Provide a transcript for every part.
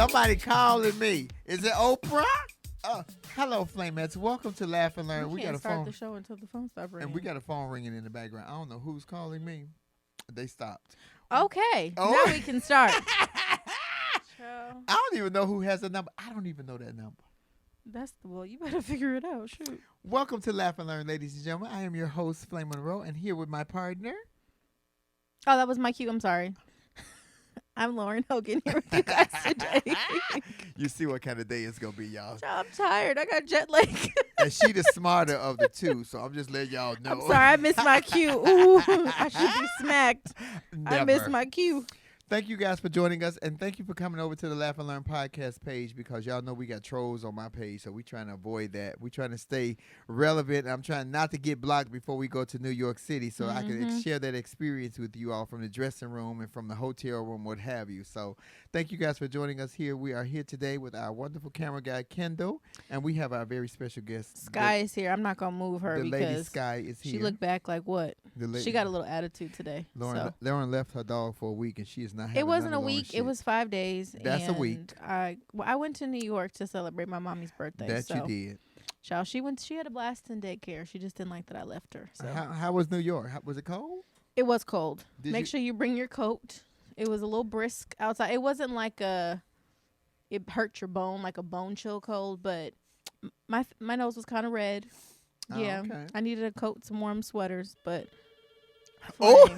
Somebody calling me. Is it Oprah? Hello, Flamettes. Welcome to Laugh and Learn. We got to start the show until the phone stops ringing. And we got a phone ringing in the background. I don't know who's calling me. They stopped. Okay. Oh. Now we can start. I don't even know who has the number. I don't even know that number. Well, you better figure it out. Shoot. Welcome to Laugh and Learn, ladies and gentlemen. I am your host, Flame Monroe, and here with my partner. Oh, that was my cue. I'm sorry. I'm Lauren Hogan here with you guys today. You see what kind of day it's going to be, y'all. I'm tired. I got jet lag. And she the smarter of the two, so I'm just letting y'all know. I'm sorry. I missed my cue. Ooh, I should be smacked. Never. I missed my cue. Thank you guys for joining us, and thank you for coming over to the Laugh and Learn podcast page, because y'all know we got trolls on my page, so we're trying to avoid that. We're trying to stay relevant. I'm trying not to get blocked before we go to New York City, so I can share that experience with you all from the dressing room and from the hotel room, what have you. So thank you guys for joining us here. We are here today with our wonderful camera guy, Kendall, and we have our very special guest. Sky is here. I'm not going to move her the because lady Sky is here. She looked back like what? She got a little attitude today. Lauren left her dog for a week, and she is not having It wasn't none a of week. shit. It was 5 days. That's a week. I went to New York to celebrate my mommy's birthday. That you did. Child, she had a blast in daycare. She just didn't like that I left her. So How was New York? Was it cold? It was cold. Make sure you bring your coat. It was a little brisk outside. It wasn't like it hurt your bone, like a bone chill cold, but my nose was kind of red. Oh, Yeah. okay. I needed a coat, some warm sweaters, but Oh.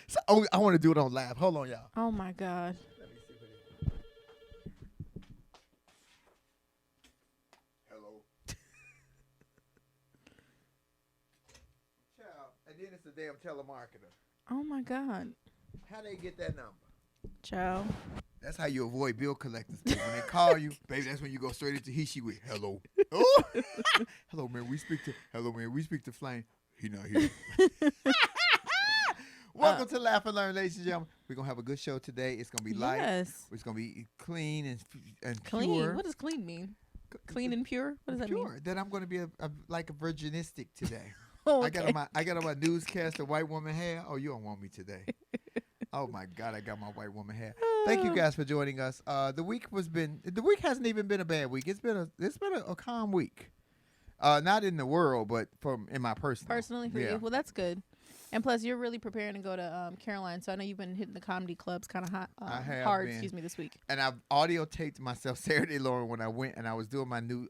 So, I want to do it on live. Hold on, y'all. Oh my God. Let me see what it is. Hello. Child, and then it's a damn telemarketer. Oh my God. How they get that number? Child. That's how you avoid bill collectors. When they call you, baby, that's when you go straight into he, she, with hello. Oh. Hello, man. We speak to Flame. He not here. Welcome to Laugh and Learn, ladies and gentlemen. We're going to have a good show today. It's going to be light. Yes. It's going to be clean and Clean? pure. What does clean mean? Clean and pure? What does that mean? Pure. That I'm going to be like a virginistic today. Oh, I got on my newscaster white woman hair. Oh, you don't want me today. Oh my God, I got my white woman hair. Thank you guys for joining us. The week hasn't even been a bad week. It's been a calm week. Not in the world, but in my personally for you. Well, that's good. And plus, you're really preparing to go to Caroline, so I know you've been hitting the comedy clubs kind of hard. This week. And I've audio taped myself Saturday, Lauren, when I went and I was doing my new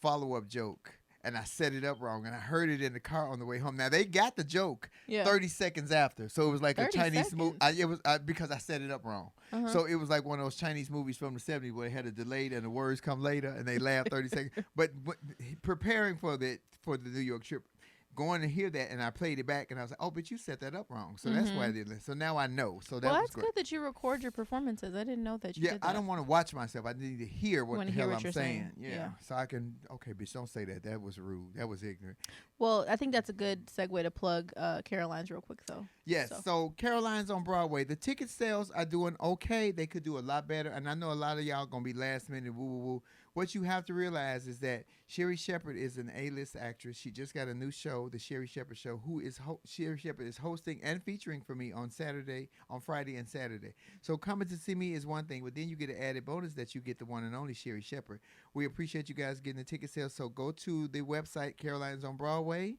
follow-up joke, and I set it up wrong, and I heard it in the car on the way home. Now they got the joke 30 seconds after, so it was like a Chinese movie. It was because I set it up wrong. So it was like one of those Chinese movies from the 70s where they had a delay and the words come later, and they laugh 30 seconds. But preparing for the New York trip, going to hear that, and I played it back, and I was like, oh, but you set that up wrong. So that's why I did it. So now I know. So that's good that you record your performances. I didn't know that you did that. I don't want to watch myself. I need to hear what the hell I'm saying. Yeah. So I can, okay, bitch, don't say that. That was rude. That was ignorant. Well, I think that's a good segue to plug Caroline's real quick, though. Yes. So Caroline's on Broadway. The ticket sales are doing okay. They could do a lot better. And I know a lot of y'all going to be last minute woo-woo-woo. What you have to realize is that Sherry Shepherd is an A-list actress. She just got a new show, The Sherry Shepherd Show, Sherry Shepherd is hosting and featuring for me on Friday and Saturday. So coming to see me is one thing, but then you get an added bonus that you get the one and only Sherry Shepherd. We appreciate you guys getting the ticket sales. So go to the website, Caroline's on Broadway.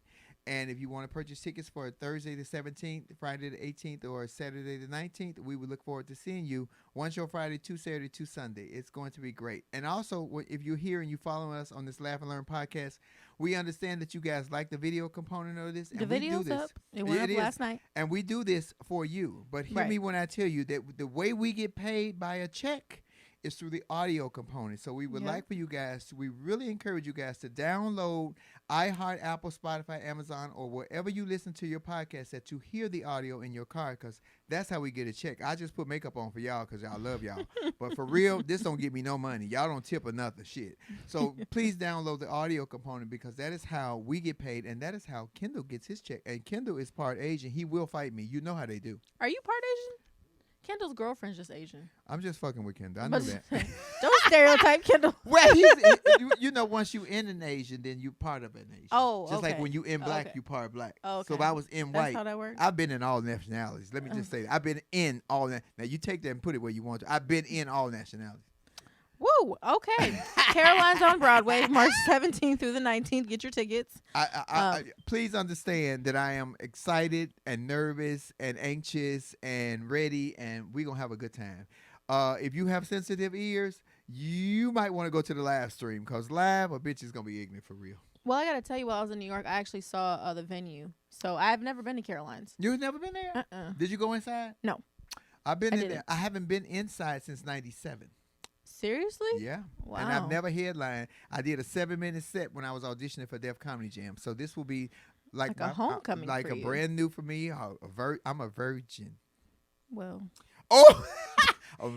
And if you want to purchase tickets for Thursday the 17th, Friday the 18th, or Saturday the 19th, we would look forward to seeing you. One show Friday, 2 Saturday, 2 Sunday. It's going to be great. And also, if you're here and you following us on this Laugh and Learn podcast, we understand that you guys like the video component of this. The video's up. It went up last night. And we do this for you. But hear me when I tell you that the way we get paid by a check is through the audio component. So we would like for you guys, we really encourage you guys to download iHeart, Apple, Spotify, Amazon, or wherever you listen to your podcast that you hear the audio in your car, because that's how we get a check. I just put makeup on for y'all because y'all love y'all. But for real, this don't give me no money. Y'all don't tip or nothing. Shit. So please download the audio component, because that is how we get paid, and that is how Kendall gets his check. And Kendall is part Asian. He will fight me. You know how they do. Are you part Asian? Kendall's girlfriend's just Asian. I'm just fucking with Kendall. I know that. Don't stereotype, Kendall. Well, you know, once you in a nation, then you part of a nation. Oh, just okay. like when you in black, Okay. you part black. Oh, okay. So if I was in That's white, how that works? I've been in all nationalities. Let me just say that. I've been in all that. Now you take that and put it where you want to. I've been in all nationalities. Woo! Okay. Caroline's on Broadway, March 17th through the 19th. Get your tickets. Please understand that I am excited and nervous and anxious and ready, and we're going to have a good time. If you have sensitive ears, you might want to go to the live stream, because live, a bitch is going to be ignorant for real. Well, I got to tell you, while I was in New York, I actually saw the venue. So I've never been to Caroline's. You've never been there? Did you go inside? No. I've been in there. I haven't been inside since 97. Seriously? Yeah. Wow. And I've never headlined. I did a 7-minute set when I was auditioning for Def Comedy Jam. So this will be like a homecoming like for a you. brand new for me. I'm a virgin. Well. Oh!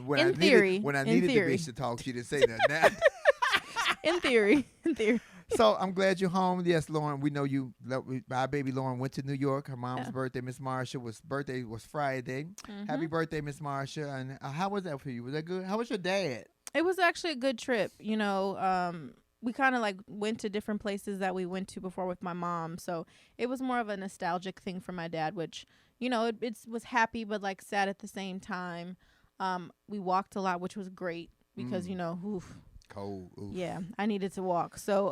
when in I theory. needed the bitch to talk, she didn't say nothing. In theory. So I'm glad you're home. Yes, Lauren, we know you. Our baby Lauren went to New York. Her mom's birthday, Miss Marsha, birthday was Friday. Mm-hmm. Happy birthday, Miss Marsha. And how was that for you? Was that good? How was your dad? It was actually a good trip. You know, we kind of like went to different places that we went to before with my mom. So it was more of a nostalgic thing for my dad, which, you know, it was happy but like sad at the same time. We walked a lot, which was great because, you know, cold. Oof. Yeah, I needed to walk. So,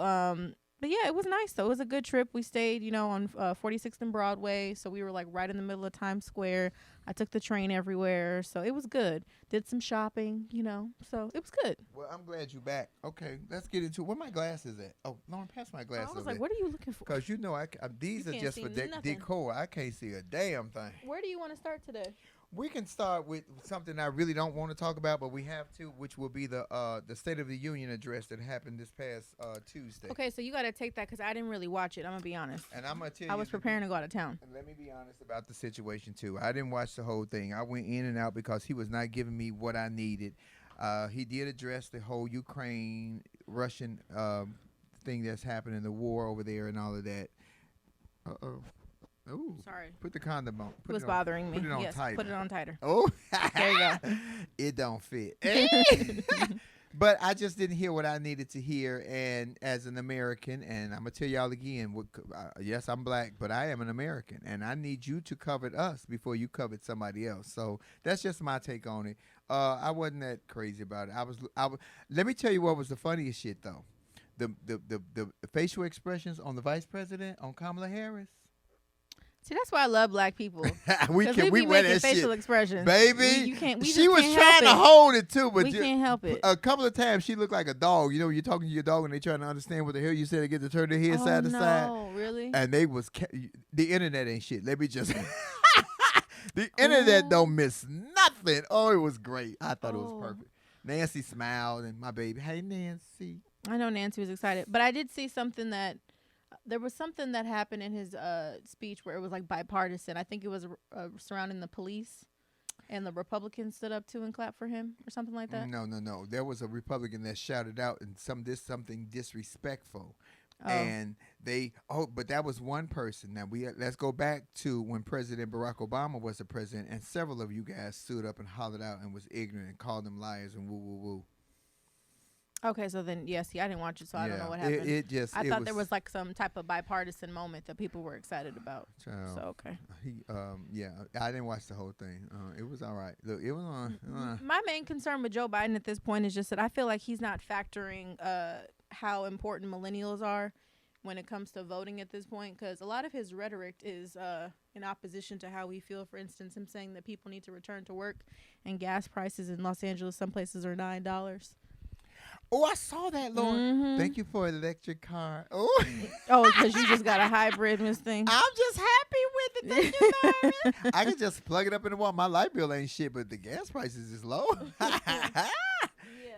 but yeah, it was nice though. It was a good trip. We stayed, you know, on 46th and Broadway. So we were like right in the middle of Times Square. I took the train everywhere. So it was good. Did some shopping, you know, so it was good. Well, I'm glad you're back. Okay, let's get into it. Where my glasses at? Oh, Lauren, pass my glasses. I was like, what are you looking for? Because you know, these are just for decor. I can't see a damn thing. Where do you want to start today? We can start with something I really don't want to talk about, but we have to, which will be the State of the Union address that happened this past Tuesday. Okay, so you got to take that because I didn't really watch it. I'm going to be honest. And I'm going to tell you. I was preparing to go out of town. And let me be honest about the situation, too. I didn't watch the whole thing. I went in and out because he was not giving me what I needed. He did address the whole Ukraine-Russian thing that's happening, the war over there and all of that. Uh-oh. Oh, sorry. Put the condom on. It was bothering me. Put it on tighter. Put it on tighter. Oh, there you go. It don't fit. But I just didn't hear what I needed to hear. And as an American, and I'm going to tell y'all again, yes, I'm black, but I am an American. And I need you to covet us before you covet somebody else. So that's just my take on it. I wasn't that crazy about it. Let me tell you what was the funniest shit, though. The facial expressions on the vice president, on Kamala Harris. See, that's why I love black people. we wear that facial shit. expressions, baby. She was trying to hold it too, but we can't help it. A couple of times she looked like a dog. You know, you're talking to your dog and they trying to understand what the hell you said. They get to turn their head side to side. Oh, really? And they was the internet ain't shit. Let me just. The internet don't miss nothing. Oh, it was great. I thought it was perfect. Nancy smiled and my baby. Hey, Nancy. I know Nancy was excited, but I did see something that. There was something that happened in his speech where it was like bipartisan. I think it was surrounding the police, and the Republicans stood up too and clapped for him or something like that. No. There was a Republican that shouted out and something disrespectful, and but that was one person. Now let's go back to when President Barack Obama was the president, and several of you guys stood up and hollered out and was ignorant and called them liars and woo woo woo. Okay, so then, I didn't watch it, so I don't know what happened. I thought there was like some type of bipartisan moment that people were excited about. So, okay. I didn't watch the whole thing. It was all right. Look, it was on. My main concern with Joe Biden at this point is just that I feel like he's not factoring how important millennials are when it comes to voting at this point, because a lot of his rhetoric is in opposition to how we feel. For instance, him saying that people need to return to work and gas prices in Los Angeles, some places are $9. Oh, I saw that, Lauren. Mm-hmm. Thank you for electric car. Oh, because you just got a hybrid, Miss Thing. I'm just happy with it. Thank you, Lauren. I can just plug it up in the wall. My light bill ain't shit, but the gas prices is low.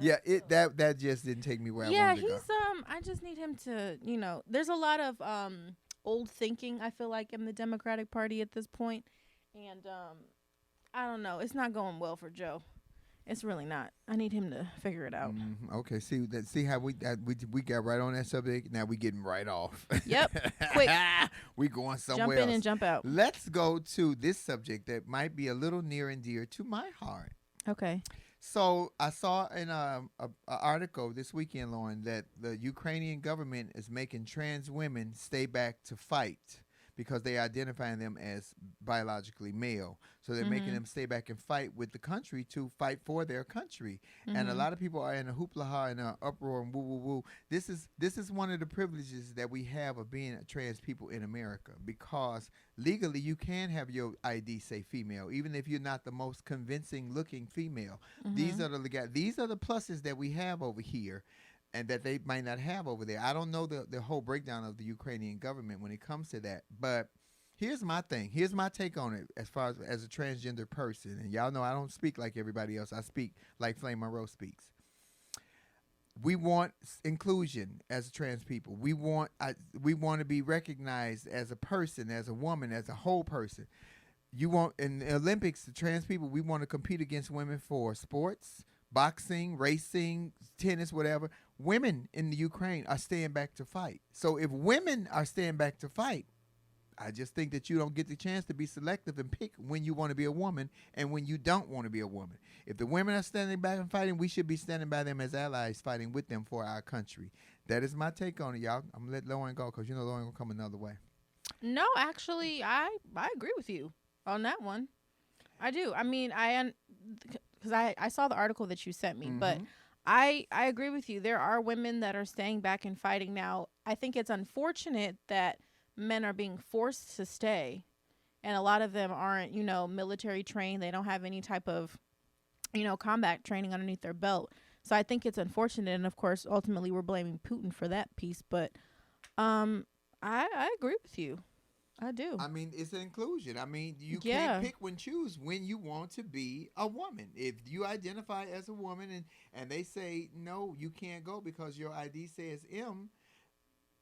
That just didn't take me where I wanted to go. I just need him to, there's a lot of old thinking, I feel like, in the Democratic Party at this point, and I don't know. It's not going well for Joe. It's really not. I need him to figure it out. Okay, see how we got right on that subject. Now we getting right off. Yep, quick. We going somewhere Jump in else. and jump out. Let's go to this subject that might be a little near and dear to my heart. Okay. So I saw in a article this weekend, Lauren, that the Ukrainian government is making trans women stay back to fight because they identifying them as biologically male. So they're making them stay back and fight with the country to fight for their country. And a lot of people are in a hoopla and an uproar and woo woo woo. This is one of the privileges that we have of being trans people in America, because legally you can have your ID say female, even if you're not the most convincing looking female. These are the pluses that we have over here, and that they might not have over there. I don't know the whole breakdown of the Ukrainian government when it comes to that. But here's my thing. Here's my take on it as far as a transgender person. And y'all know I don't speak like everybody else. I speak like Flame Monroe speaks. We want inclusion as trans people. We want to be recognized as a person, as a woman, as a whole person. You want in the Olympics, the trans people, we want to compete against women for sports, boxing, racing, tennis, whatever. Women in the Ukraine are staying back to fight. So if women are staying back to fight, I just think that you don't get the chance to be selective and pick when you want to be a woman and when you don't want to be a woman. If the women are standing back and fighting, we should be standing by them as allies, fighting with them for our country. That is my take on it, y'all. I'm going to let Lauren go because you know Lauren will come another way. No, actually, I agree with you on that one. I do. I mean, because I saw the article that you sent me, but I agree with you. There are women that are staying back and fighting now. I think it's unfortunate that men are being forced to stay, and a lot of them aren't, military trained. They don't have any type of, combat training underneath their belt. So I think it's unfortunate, and of course, ultimately, we're blaming Putin for that piece. But I agree with you. I do. I mean, it's an inclusion. I mean, you can't pick and choose when you want to be a woman. If you identify as a woman and they say, no, you can't go because your ID says M.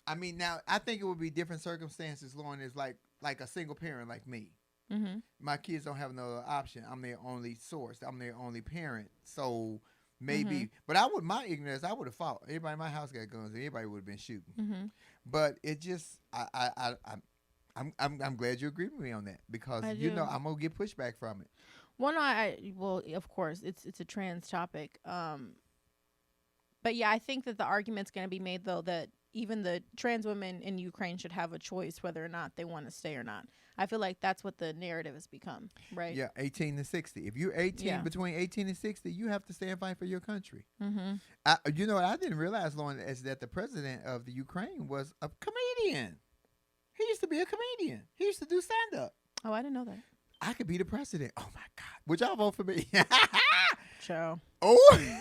I mean, now, I think it would be different circumstances, Lauren, is like a single parent like me. My kids don't have no option. I'm their only source. I'm their only parent. So maybe. But my ignorance, I would have fought. Everybody in my house got guns. And everybody would have been shooting. But it just, I'm glad you agree with me on that, because I'm gonna get pushback from it. Well, no, of course it's a trans topic. But yeah, I think that the argument's going to be made though that even the trans women in Ukraine should have a choice whether or not they want to stay or not. I feel like that's what the narrative has become, right? Yeah, 18 to 60. If you're 18, between 18 and 60, you have to stay and fight for your country. What I didn't realize, Lauren, is that the president of the Ukraine was a comedian. He used to be a comedian. He used to do stand-up. Oh, I didn't know that. I could be the president. Oh, my God. Would y'all vote for me? Ciao. Oh.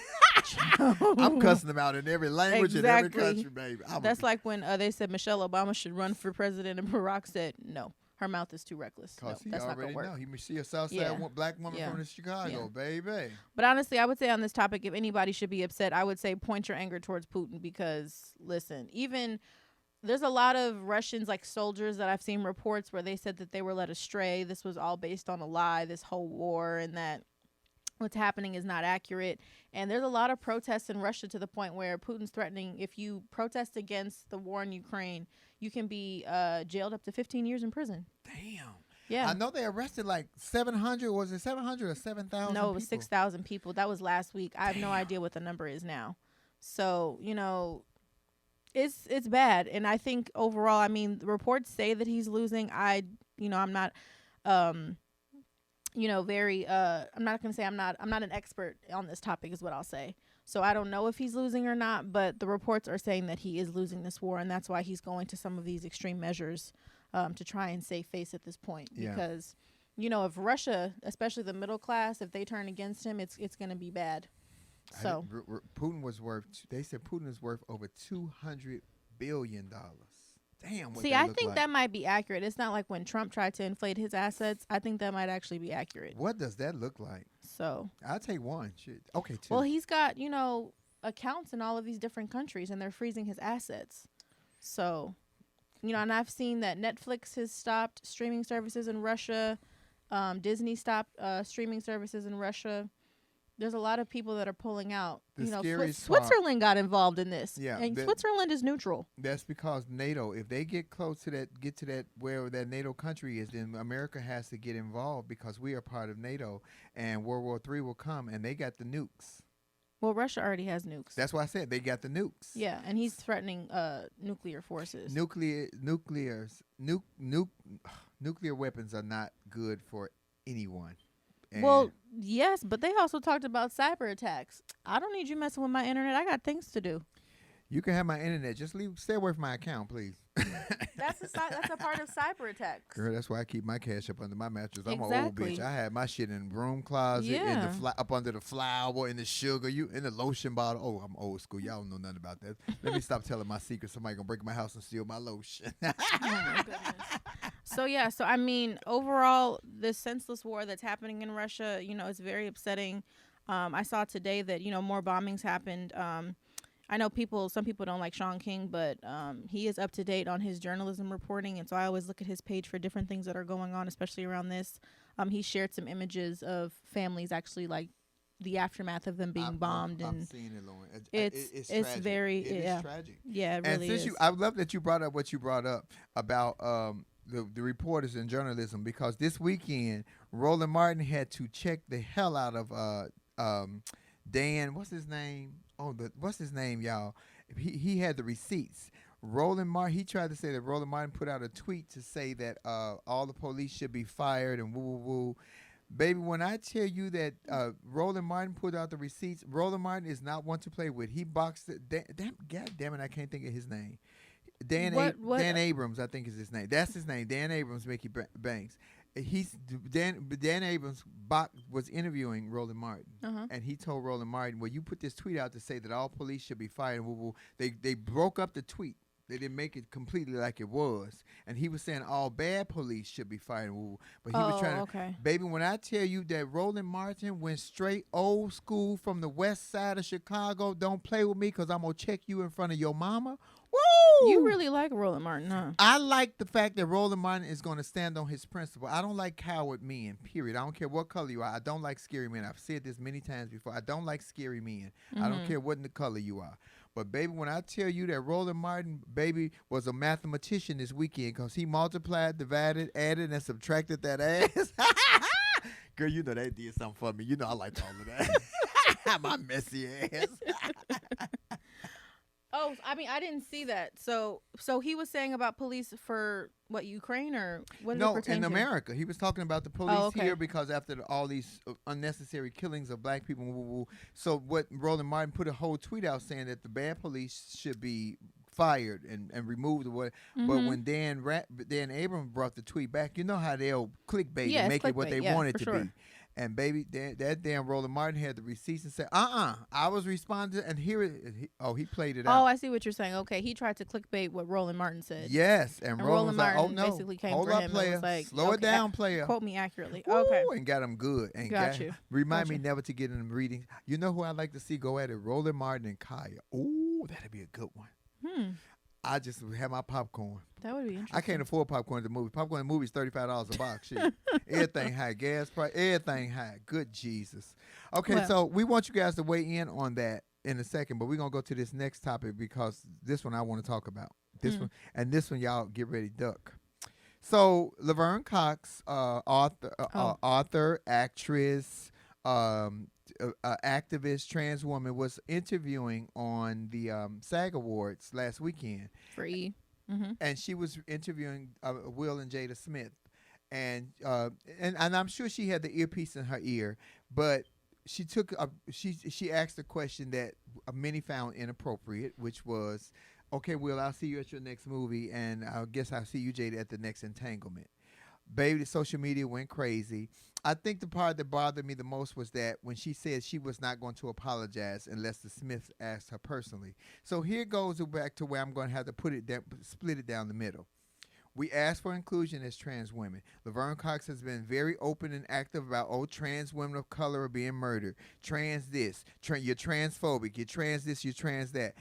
I'm cussing them out in every language in every country, baby. That's like when they said Michelle Obama should run for president and Barack said, no, her mouth is too reckless. No, that's not going to work. He see a Southside black woman from Chicago, baby. But honestly, I would say on this topic, if anybody should be upset, I would say point your anger towards Putin, because, listen, even... There's a lot of Russians, like soldiers, that I've seen reports where they said that they were led astray. This was all based on a lie, this whole war, and that what's happening is not accurate. And there's a lot of protests in Russia to the point where Putin's threatening if you protest against the war in Ukraine, you can be jailed up to 15 years in prison. Damn. Yeah. I know they arrested like 700. Was it 700 or 7,000? No, it was 6,000 people. That was last week. I have no idea what the number is now. So, It's bad, and I think overall, I mean, the reports say that he's losing. I'm not, very. I'm not gonna say I'm not an expert on this topic, is what I'll say. So I don't know if he's losing or not, but the reports are saying that he is losing this war, and that's why he's going to some of these extreme measures to try and save face at this point. Yeah. Because, if Russia, especially the middle class, if they turn against him, it's going to be bad. So Putin was worth. They said Putin is worth over $200 billion. Damn. See, I think that might be accurate. It's not like when Trump tried to inflate his assets. I think that might actually be accurate. What does that look like? So I'll take one. Shit. Okay, two. Well, he's got accounts in all of these different countries, and they're freezing his assets. So, and I've seen that Netflix has stopped streaming services in Russia. Disney stopped streaming services in Russia. There's a lot of people that are pulling out. The You know, scariest part- Switzerland got involved in this. Yeah, And that- Switzerland is neutral. That's because NATO, if they get close to that, get to that where that NATO country is, then America has to get involved because we are part of NATO, and World War III will come, and they got the nukes. Well, Russia already has nukes. That's why I said they got the nukes. Yeah, and he's threatening nuclear forces. Nuclear weapons are not good for anyone. And Well, yes, but they also talked about cyber attacks. I don't need you messing with my internet. I got things to do. you can have my internet. Just stay away from my account, please. That's a part of cyber attacks. Girl, that's why I keep my cash up under my mattress. I'm an old Exactly. bitch. I had my shit in the broom closet, Yeah. up under the flour, in the sugar, in the lotion bottle. Oh, I'm old school. Y'all don't know nothing about that. Let me stop telling my secrets. Somebody gonna break my house and steal my lotion. Oh my goodness. So I mean, overall, this senseless war that's happening in Russia, it's very upsetting. I saw today that more bombings happened. I know some people don't like Sean King, but he is up to date on his journalism reporting, and so I always look at his page for different things that are going on, especially around this. He shared some images of families actually like the aftermath of them being bombed, I'm and seeing it, Lauren. it's tragic. very It yeah is tragic. yeah it And really since is. I love that you brought up what you brought up about the reporters in journalism, because this weekend Roland Martin had to check the hell out of Dan. What's his name? What's his name, y'all? He had the receipts. Roland Martin. He tried to say that Roland Martin put out a tweet to say that all the police should be fired and woo woo woo. Baby, when I tell you that Roland Martin put out the receipts, Roland Martin is not one to play with. He boxed it. God damn it, I can't think of his name. Dan Abrams, I think is his name. That's his name. Dan Abrams, Mickey Banks. Dan Abrams was interviewing Roland Martin, and he told Roland Martin, "Well, you put this tweet out to say that all police should be fired." They broke up the tweet. They didn't make it completely like it was, and he was saying all bad police should be fired. But he was trying to, okay. baby. When I tell you that Roland Martin went straight old school from the west side of Chicago, don't play with me because I'm gonna check you in front of your mama. Woo! You really like Roland Martin, huh? I like the fact that Roland Martin is going to stand on his principle. I don't like coward men, period. I don't care what color you are. I don't like scary men. I've said this many times before. I don't like scary men. I don't care what in the color you are. But, baby, when I tell you that Roland Martin, baby, was a mathematician this weekend because he multiplied, divided, added, and subtracted that ass. Girl, you know they did something for me. You know I liked all of that. My messy ass. Oh, I mean, I didn't see that. So he was saying about police for what, Ukraine, or what? No, in America. He was talking about the police okay. here because after all these unnecessary killings of black people. So what Roland Martin put a whole tweet out saying that the bad police should be fired and removed. But when Dan Abrams brought the tweet back, you know how they'll clickbait and make it what they want it to be. And baby, that damn Roland Martin had the receipts and said, I was responding, and here he played it out. Oh, I see what you're saying. Okay, he tried to clickbait what Roland Martin said. Yes, and Roland was like, Martin oh no, basically came hold for up, him player, and was like, slow it down, player. Quote me accurately. Woo, okay, and got him good. And got you. Remind me never to get in the readings. You know who I'd like to see go at it? Roland Martin and Kaya. Ooh, that'd be a good one. I just have my popcorn. That would be interesting. I can't afford popcorn at the movie. Popcorn at the movie is $35 a box. Shit. Everything high. Gas price, everything high. Good Jesus. Okay, so we want you guys to weigh in on that in a second, but we're going to go to this next topic because this one I want to talk about. This one, y'all get ready, duck. So Laverne Cox, author, actress, activist, trans woman, was interviewing on the SAG Awards last weekend. For E. And she was interviewing Will and Jada Smith, and I'm sure she had the earpiece in her ear, but she asked a question that many found inappropriate, which was, "Okay, Will, I'll see you at your next movie, and I guess I'll see you, Jada, at the next entanglement." Baby, the social media went crazy. I think the part that bothered me the most was that when she said she was not going to apologize unless the Smiths asked her personally. So here goes back to where I'm going to have to split it down the middle. We asked for inclusion as trans women. Laverne Cox has been very open and active about, trans women of color are being murdered. Trans this. You're transphobic. You're trans this. You're trans that.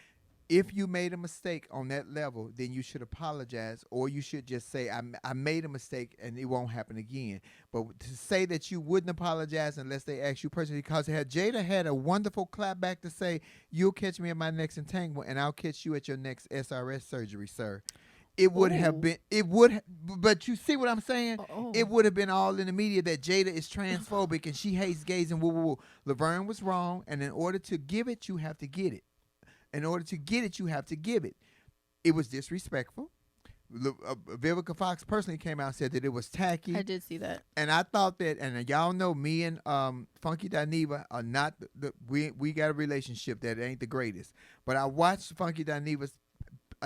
if you made a mistake on that level, then you should apologize, or you should just say, I made a mistake and it won't happen again. But to say that you wouldn't apologize unless they ask you personally, because Jada had a wonderful clap back to say, you'll catch me at my next entanglement and I'll catch you at your next SRS surgery, sir. It would have been, but you see what I'm saying? It would have been all in the media that Jada is transphobic and she hates gays and woo, woo, woo. Laverne was wrong, and in order to give it, you have to get it. In order to get it, you have to give it. It was disrespectful. Vivica Fox personally came out and said that it was tacky. I did see that. And I thought that, and y'all know me and Funky Dineva are not, we got a relationship that ain't the greatest. But I watched Funky Dineva's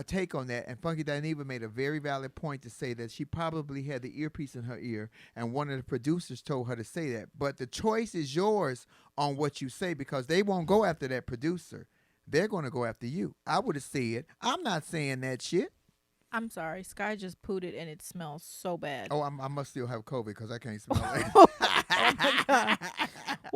take on that, and Funky Dineva made a very valid point to say that she probably had the earpiece in her ear, and one of the producers told her to say that. But the choice is yours on what you say, because they won't go after that producer. They're going to go after you. I would have said, I'm not saying that shit. I'm sorry. Sky just pooted and it smells so bad. Oh, I must still have COVID because I can't smell it. Oh my God.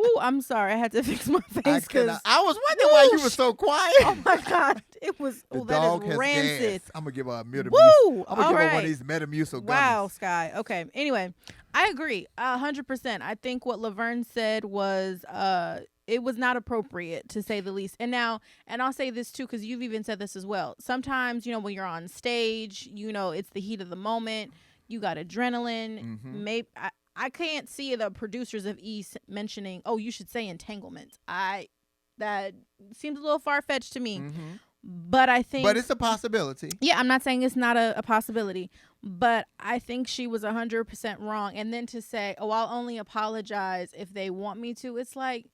Ooh, I'm sorry. I had to fix my face because I was wondering why you were so quiet. Oh my God. It was, the that dog is rancid. Gas. I'm going to give her a Metamucil. Woo! I'm going to give her one of these Metamucil gummies. Wow, Sky. Okay. Anyway, I agree 100%. I think what Laverne said was it was not appropriate, to say the least. And I'll say this too, because you've even said this as well. Sometimes, when you're on stage, it's the heat of the moment. You got adrenaline. Mm-hmm. Maybe I can't see the producers of East mentioning, oh, you should say entanglements. That seems a little far-fetched to me. Mm-hmm. But I think... But it's a possibility. Yeah, I'm not saying it's not a possibility. But I think she was 100% wrong. And then to say, oh, I'll only apologize if they want me to. It's like,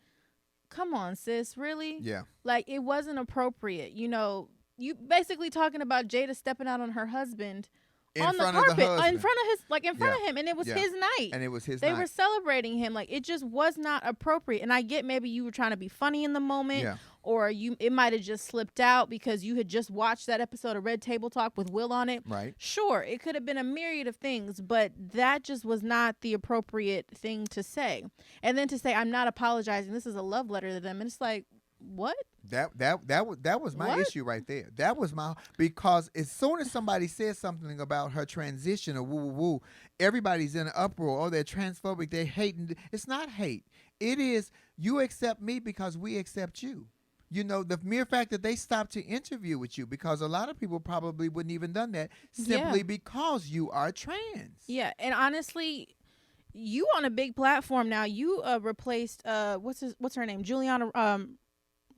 come on, sis, really? Yeah. Like, it wasn't appropriate. You basically talking about Jada stepping out on her husband on the carpet, in front of him, and it was his night. And it was his night. They were celebrating him. Like, it just was not appropriate. And I get maybe you were trying to be funny in the moment, or it might have just slipped out because you had just watched that episode of Red Table Talk with Will on it. Right. Sure, it could have been a myriad of things, but that just was not the appropriate thing to say. And then to say, I'm not apologizing, this is a love letter to them. And it's like, what? That was my issue right there. That was because as soon as somebody says something about her transition or woo woo woo, everybody's in an uproar. Oh, they're transphobic. They're hating. It's not hate. It is, you accept me because we accept you. The mere fact that they stopped to interview with you, because a lot of people probably wouldn't even done that simply because you are trans. Yeah, and honestly, you on a big platform now. You replaced what's her name? Juliana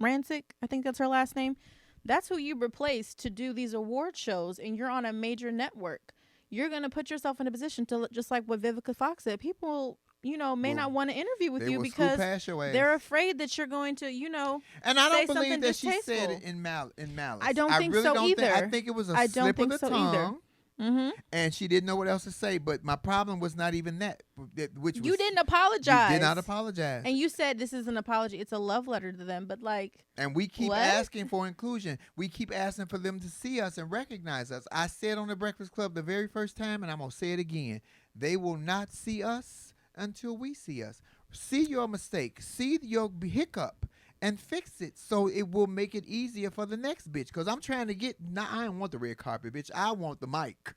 Rancic, I think that's her last name. That's who you replaced to do these award shows, and you're on a major network. You're going to put yourself in a position to, just like what Vivica Fox said, people, may not want to interview with you because they're afraid that you're going to, And I don't say believe that distasteful. she said it in malice. I don't think so either. I think it was a slip of the tongue. Either. Mm-hmm. And she didn't know what else to say. But my problem was not even that. You didn't apologize. You did not apologize. And you said this is an apology. It's a love letter to them. But and we keep asking for inclusion. We keep asking for them to see us and recognize us. I said on the Breakfast Club the very first time, and I'm going to say it again. They will not see us until we see us. See your mistake. See your hiccup. And fix it so it will make it easier for the next bitch. Because I'm trying to I don't want the red carpet, bitch. I want the mic.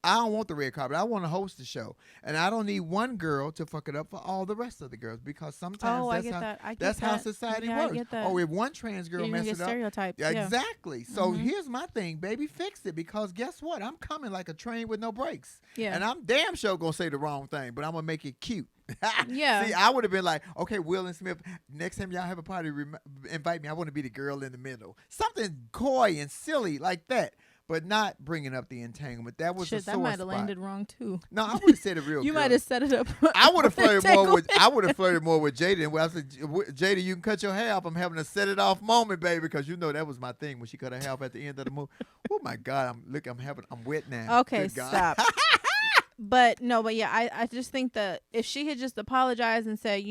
I don't want the red carpet. I want to host the show. And I don't need one girl to fuck it up for all the rest of the girls. Because sometimes that's how society works. Oh, if one trans girl messes it up. Stereotyped. Exactly. So here's my thing, baby. Fix it. Because guess what? I'm coming like a train with no brakes. Yeah. And I'm damn sure going to say the wrong thing. But I'm going to make it cute. Yeah. See, I would have been like, okay, Will and Smith, next time y'all have a party, invite me. I want to be the girl in the middle. Something coy and silly like that, but not bringing up the entanglement. That was a sore spot. That might have landed wrong too. No, I would have said it real. You might have set it up. I would have flirted more with. I would have flirted more with Jada. And I said, Jada, you can cut your hair off. I'm having a set it off moment, baby, because that was my thing when she cut her hair off at the end of the movie. Oh my God, I'm wet now. Okay, stop. But yeah, I just think that if she had just apologized and said,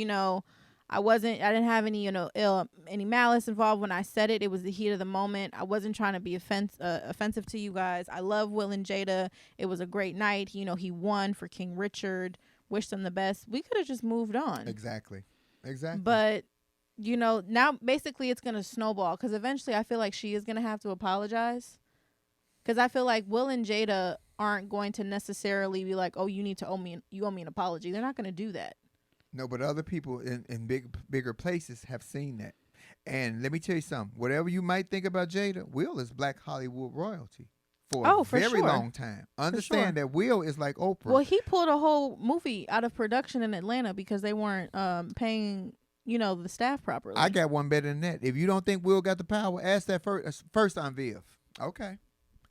I didn't have any, any malice involved when I said it. It was the heat of the moment. I wasn't trying to be offensive to you guys. I love Will and Jada. It was a great night. He won for King Richard. Wish them the best. We could have just moved on. Exactly. But you know, now basically it's going to snowball because eventually I feel like she is going to have to apologize. Because I feel like Will and Jada aren't going to necessarily be like, oh, you owe me an apology. They're not going to do that. No, but other people in bigger places have seen that. And let me tell you something. Whatever you might think about Jada, Will is Black Hollywood royalty for a very long time. Understand that Will is like Oprah. Well, he pulled a whole movie out of production in Atlanta because they weren't paying, you know, the staff properly. I got one better than that. If you don't think Will got the power, ask that first on Viv. Okay.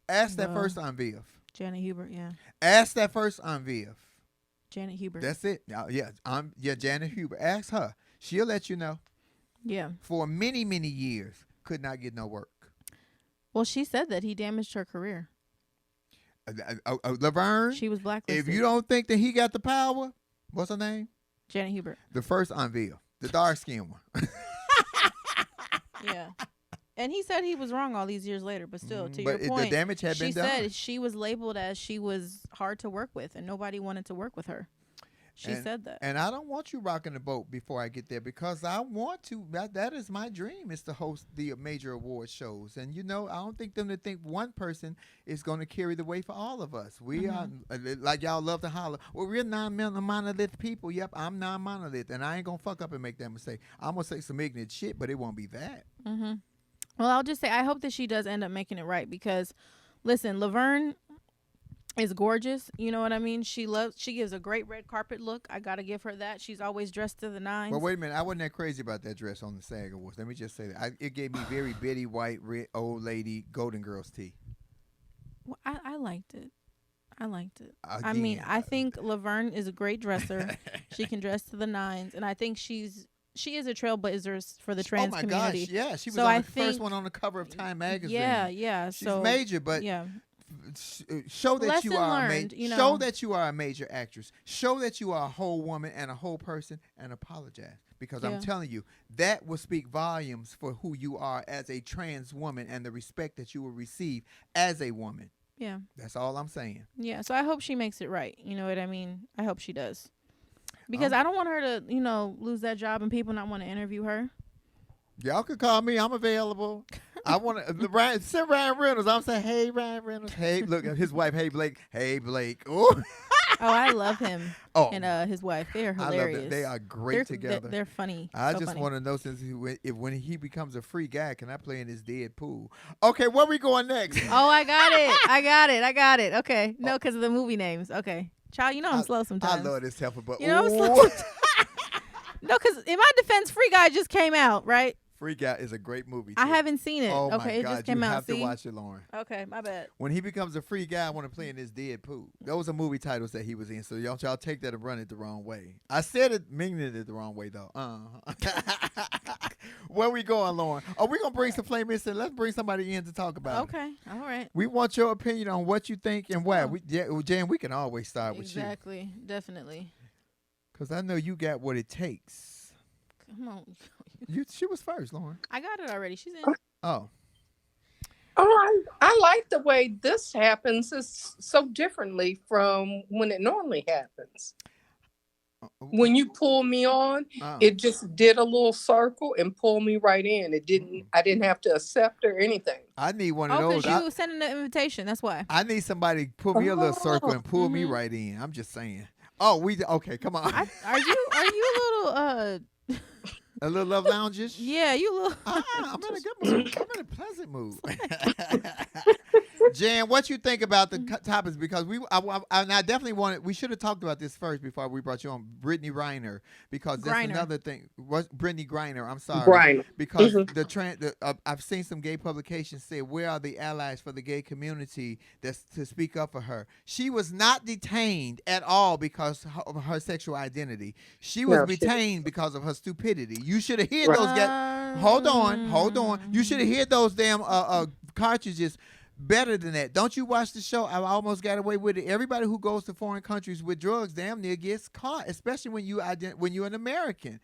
Ask that first on Viv. Janet Hubert, yeah. Ask that first on Viv. Janet Hubert. That's it. Yeah, Janet Hubert. Ask her. She'll let you know. Yeah. For many, many years, could not get no work. Well, she said that he damaged her career. Laverne? She was blacklisted. If you don't think that he got the power, what's her name? Janet Hubert. The first on Viv. The dark-skinned one. Yeah. And he said he was wrong all these years later, but still, to your point, the damage had been done. She said she was labeled as she was hard to work with, and nobody wanted to work with her. She said that. And I don't want you rocking the boat before I get there because I want to. That is my dream, is to host the major award shows. And, you know, I don't think them to think one person is going to carry the weight for all of us. We are, like y'all love to holler, well, we're non-monolith people. Yep, I'm non-monolith, and I ain't going to fuck up and make that mistake. I'm going to say some ignorant shit, but it won't be that. Mm-hmm. Well, I'll just say I hope that she does end up making it right because, listen, Laverne is gorgeous. You know what I mean? She gives a great red carpet look. I got to give her that. She's always dressed to the nines. Well, wait a minute. I wasn't that crazy about that dress on the SAG Awards. Let me just say that. It gave me very Betty White, old lady, Golden Girls tea. Well, I liked it. I mean, I think Laverne is a great dresser. She can dress to the nines. And I think she is a trailblazer for the trans community. Oh, my gosh. Yeah, she was the first one on the cover of Time magazine. Yeah. She's major, but show that Lesson you are learned, you know. Show that you are a major actress. Show that you are a whole woman and a whole person, and apologize. Because I'm telling you, that will speak volumes for who you are as a trans woman and the respect that you will receive as a woman. Yeah. That's all I'm saying. Yeah, so I hope she makes it right. You know what I mean? I hope she does. Because I don't want her to, you know, lose that job and people not want to interview her. Y'all can call me. I'm available. I want to send Ryan Reynolds. I'm saying, hey, Ryan Reynolds. Hey, look, his wife, hey, Blake. Hey, Blake. Ooh. Oh, I love him and his wife. They are hilarious. I love them. They are great together. They're funny. I just want to know, since when he becomes a free guy, can I play in his dead pool? Okay, where we going next? Oh, I got it. Okay. No, because of the movie names. Okay. Child, you know I'm slow sometimes. I love this heifer, but you know I'm slow. No, because in my defense, Free Guy just came out, right? Free Guy is a great movie, too. I haven't seen it. Oh, okay, my it God, just came out. You have to watch it, Lauren. Okay, my bad. When he becomes a free guy, I want to play in his dead pool. Those are movie titles that he was in, so y'all take that and run it the wrong way. I said it, meaning it the wrong way, though. Where we going, Lauren? Oh, we're going to bring some flame-ins in. Let's bring somebody in to talk about it. Okay, all right. We want your opinion on what you think and why. Jan, we can always start with you. Exactly, definitely. Because I know you got what it takes. Come on. She was first, Lauren. I got it already. She's in. Oh. Oh, I like the way this happens. It's so differently from when it normally happens. When you pull me on, it just did a little circle and pulled me right in. It didn't. I didn't have to accept or anything. I need one of those. Because you was sending the invitation. That's why. I need somebody to pull me a little circle and pull me right in. I'm just saying. Oh, okay. Come on. Are you a little A little love lounges? Yeah, you little. I'm in a good mood. I'm in a pleasant mood. Jan, what you think about the topics? Because I definitely wanted. We should have talked about this first before we brought you on. Brittney Griner, because that's another thing. Brittney Griner? I'm sorry. Griner. Because I've seen some gay publications say, "Where are the allies for the gay community that's to speak up for her?" She was not detained at all because of her sexual identity. She was detained because of her stupidity. You should have heard those guys. Hold on. You should have heard those damn cartridges better than that. Don't you watch the show? I almost got away with it. Everybody who goes to foreign countries with drugs damn near gets caught, especially when you're an American.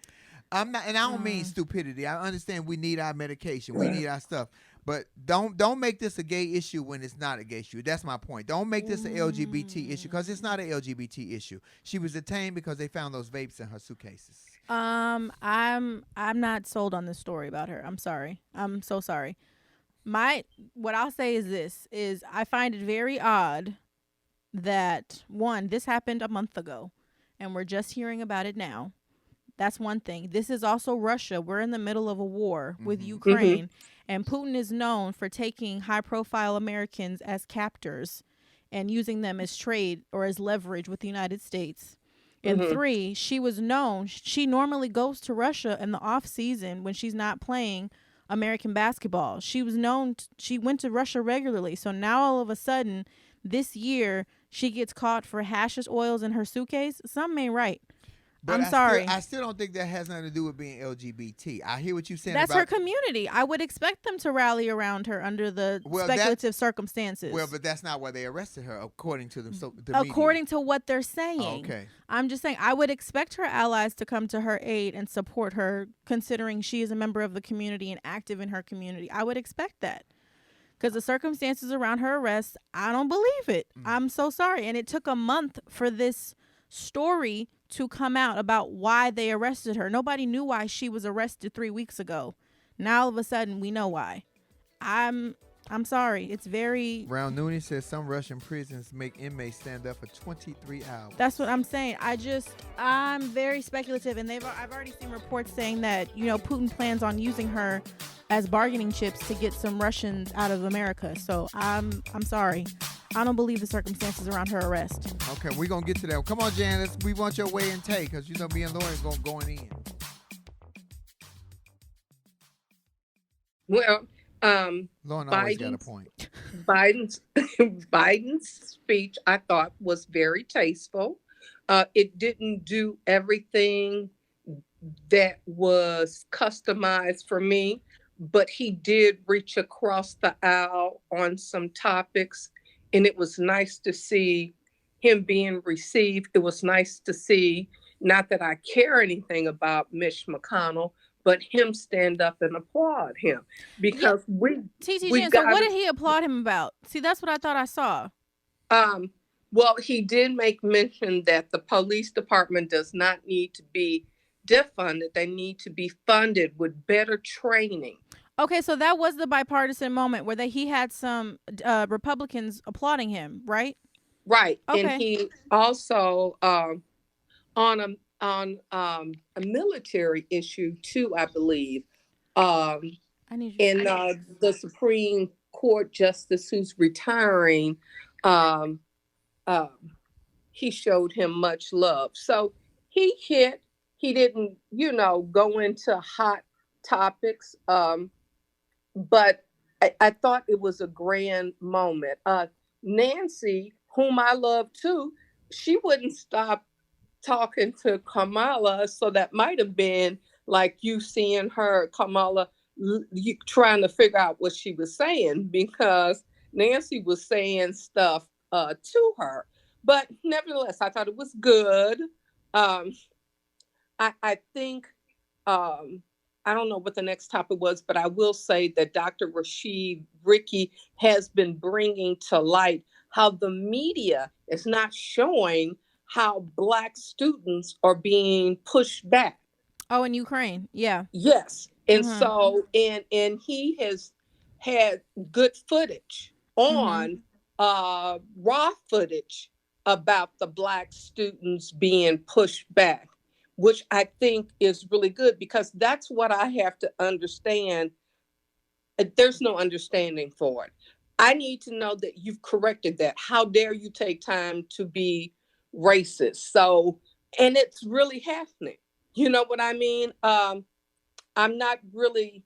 I'm not, and I don't mean stupidity. I understand we need our medication, we need our stuff, but don't make this a gay issue when it's not a gay issue. That's my point. Don't make this an LGBT issue because it's not an LGBT issue. She was detained because they found those vapes in her suitcases. I'm not sold on this story about her. I'm sorry. I'm so sorry. What I'll say is this is I find it very odd that one, this happened a month ago and we're just hearing about it now. That's one thing. This is also Russia. We're in the middle of a war with Ukraine, and Putin is known for taking high-profile Americans as captors and using them as trade or as leverage with the United States. And three, she was known. She normally goes to Russia in the off season when she's not playing American basketball. She was known. She went to Russia regularly. So now all of a sudden, this year, she gets caught for hashish oils in her suitcase. Something ain't right. But I'm sorry. I still don't think that has nothing to do with being LGBT. I hear what you're saying. That's her community. I would expect them to rally around her under the speculative circumstances. Well, but that's not why they arrested her, according to the according media. to what they're saying. Oh, okay. I'm just saying I would expect her allies to come to her aid and support her, considering she is a member of the community and active in her community. I would expect that. Because the circumstances around her arrest, I don't believe it. I'm so sorry. And it took a month for this story to come out about why they arrested her. Nobody knew why she was arrested 3 weeks ago. Now all of a sudden we know why. I'm sorry. It's very... Round Nooney says some Russian prisons make inmates stand up for 23 hours. That's what I'm saying. I'm very speculative, and I've already seen reports saying that, Putin plans on using her as bargaining chips to get some Russians out of America. So I'm sorry. I don't believe the circumstances around her arrest. Okay, we're going to get to that. Come on, Janice. We want your weigh and take, because me and Lauren going in. Well, Lauren always got a point. Biden's speech, I thought, was very tasteful. It didn't do everything that was customized for me, but he did reach across the aisle on some topics, and it was nice to see him being received. It was nice to see, not that I care anything about Mitch McConnell, but him stand up and applaud him, because so what did he applaud him about? See, that's what I thought I saw. Well, he did make mention that the police department does not need to be defunded. They need to be funded with better training. Okay, so that was the bipartisan moment where he had some Republicans applauding him, right? Right. Okay. And he also on a military issue too, I believe. The Supreme Court justice who's retiring, he showed him much love. So he didn't, go into hot topics. But I thought it was a grand moment. Nancy, whom I love too, she wouldn't stop talking to Kamala. So that might have been like you seeing her, Kamala, trying to figure out what she was saying, because Nancy was saying stuff to her. But nevertheless, I thought it was good. I think, I don't know what the next topic was, but I will say that Dr. Rashid Ricky has been bringing to light how the media is not showing how Black students are being pushed back. Oh, in Ukraine. Yeah. Yes. And so, and he has had good footage on raw footage about the Black students being pushed back, which I think is really good, because that's what I have to understand. There's no understanding for it. I need to know that you've corrected that. How dare you take time to be racist? So, and it's really happening. You know what I mean? I'm not really,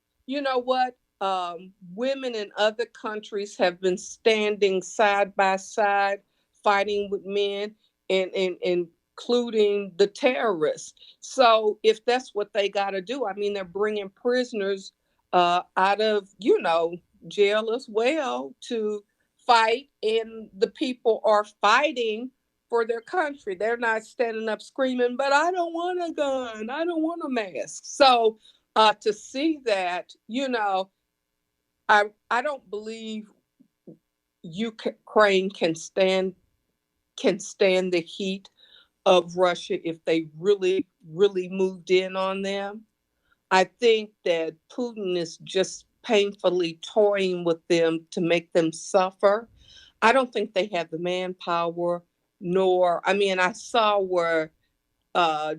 women in other countries have been standing side by side, fighting with men, and including the terrorists. So if that's what they got to do, I mean, they're bringing prisoners out of, jail as well to fight, and the people are fighting for their country. They're not standing up screaming, but I don't want a gun, I don't want a mask. So to see that, I don't believe Ukraine can stand the heat of Russia if they really, really moved in on them. I think that Putin is just painfully toying with them to make them suffer. I don't think they have the manpower, nor, I mean, I saw where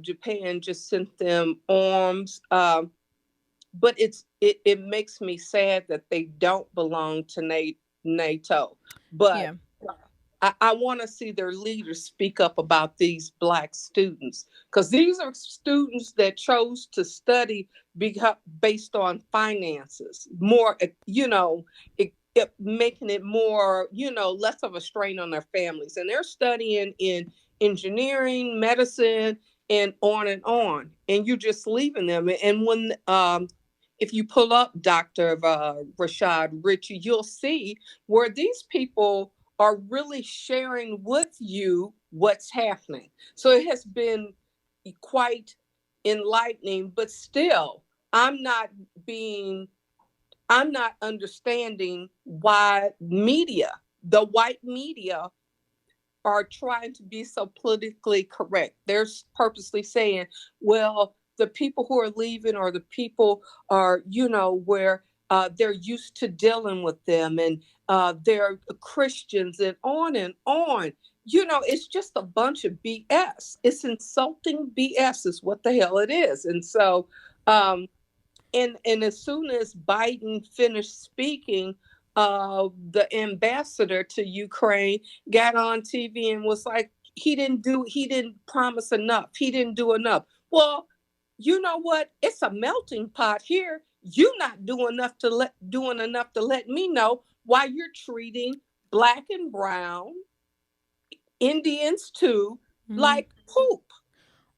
Japan just sent them arms. But it makes me sad that they don't belong to NATO. But I want to see their leaders speak up about these Black students, because these are students that chose to study based on finances, more, making it more, less of a strain on their families. And they're studying in engineering, medicine, and on and on. And you're just leaving them. And when, if you pull up Dr. Rashad Ritchie, you'll see where these people are really sharing with you what's happening. So it has been quite enlightening, but still, I'm not understanding why the white media, are trying to be so politically correct. They're purposely saying, well, the people who are leaving, or the people are, where they're used to dealing with them, and they're Christians, and on and on. It's just a bunch of BS. It's insulting BS is what the hell it is. And so, and as soon as Biden finished speaking, the ambassador to Ukraine got on TV and was like, he didn't promise enough. He didn't do enough. Well, you know what? It's a melting pot here. You not doing enough to let me know why you're treating Black and brown Indians too, like poop.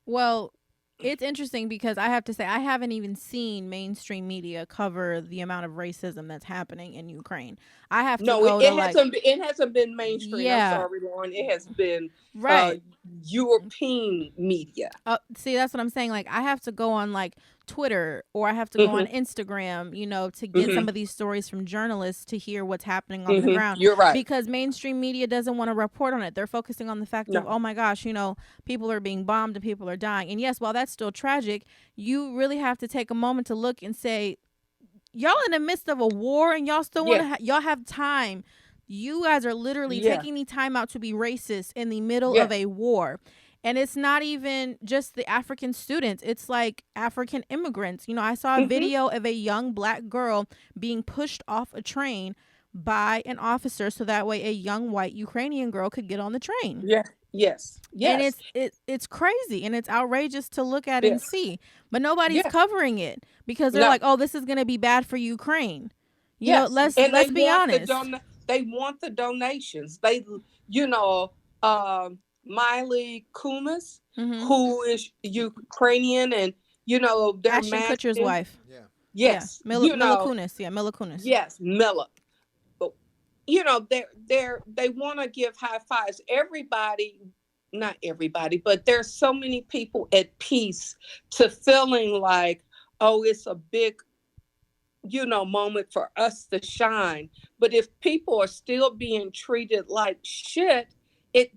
Well, it's interesting because I have to say I haven't even seen mainstream media cover the amount of racism that's happening in Ukraine. I have to go to it hasn't been mainstream. I'm sorry, Lauren. It has been European media. See, that's what I'm saying. Like, I have to go on like Twitter, or I have to go on Instagram, to get some of these stories from journalists to hear what's happening on the ground. You're right. Because mainstream media doesn't want to report on it. They're focusing on the fact of, oh my gosh, people are being bombed and people are dying. And yes, while that's still tragic, you really have to take a moment to look and say, y'all in the midst of a war, and y'all still want to y'all have time. You guys are literally taking the time out to be racist in the middle of a war. And it's not even just the African students. It's like African immigrants. I saw a video of a young Black girl being pushed off a train by an officer, so that way a young white Ukrainian girl could get on the train. Yeah. Yes. And it's crazy, and it's outrageous to look at and see. But nobody's covering it because they're like, oh, this is going to be bad for Ukraine. Let's be honest. They want the donations. They, Miley Kunis, who is Ukrainian, and their Ashton Kutcher's wife. Yeah. Yes. Mila Kunis. Yeah, Mila Kunis. Yes, Mila. But they want to give high fives. Everybody, not everybody, but there's so many people at peace to feeling like, oh, it's a big moment for us to shine. But if people are still being treated like shit,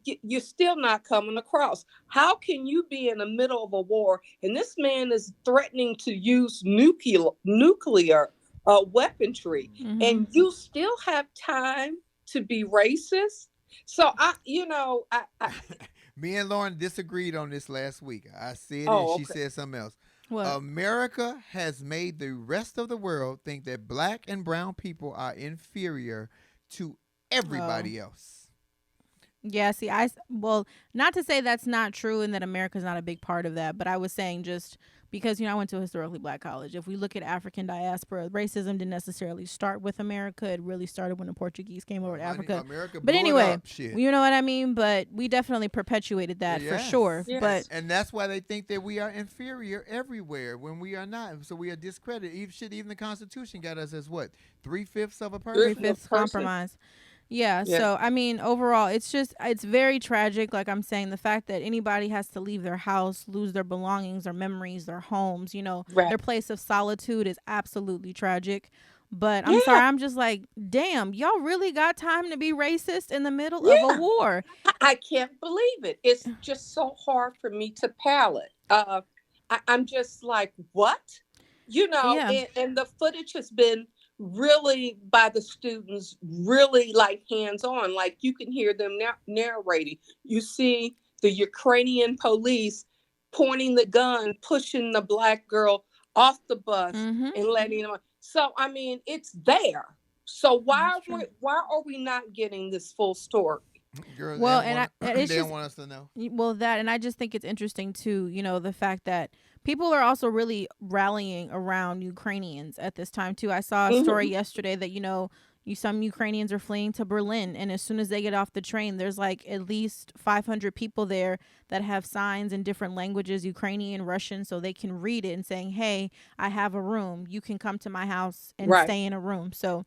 you're still not coming across. How can you be in the middle of a war and this man is threatening to use nuclear weaponry, and you still have time to be racist? So me and Lauren disagreed on this last week. I said it, she said something else. What? America has made the rest of the world think that Black and brown people are inferior to everybody else. Yeah, see, not to say that's not true and that America's not a big part of that, but I was saying just because, I went to a historically Black college. If we look at African diaspora, racism didn't necessarily start with America. It really started when the Portuguese came over to Africa. But anyway, you know what I mean? But we definitely perpetuated that for sure. Yes. And that's why they think that we are inferior everywhere when we are not. So we are discredited. Even the Constitution got us as what? 3/5 of a person? 3/5 compromise. Yeah, so I mean, overall, it's very tragic. Like I'm saying, the fact that anybody has to leave their house, lose their belongings, their memories, their homes, their place of solitude is absolutely tragic. But I'm sorry, I'm just like, damn, y'all really got time to be racist in the middle of a war? I can't believe it. It's just so hard for me to palate. I'm just like, what? And the footage has been really by the students, really like hands-on. Like you can hear them narrating. You see the Ukrainian police pointing the gun, pushing the Black girl off the bus and letting them. So I mean, it's there. So why are we not getting this full story? Girl, well, they don't want us to know. Well, that, and I just think it's interesting too. The fact that people are also really rallying around Ukrainians at this time too. I saw a story yesterday that some Ukrainians are fleeing to Berlin, and as soon as they get off the train, there's like at least 500 people there that have signs in different languages, Ukrainian, Russian, so they can read it and saying, "Hey, I have a room. You can come to my house and stay in a room." So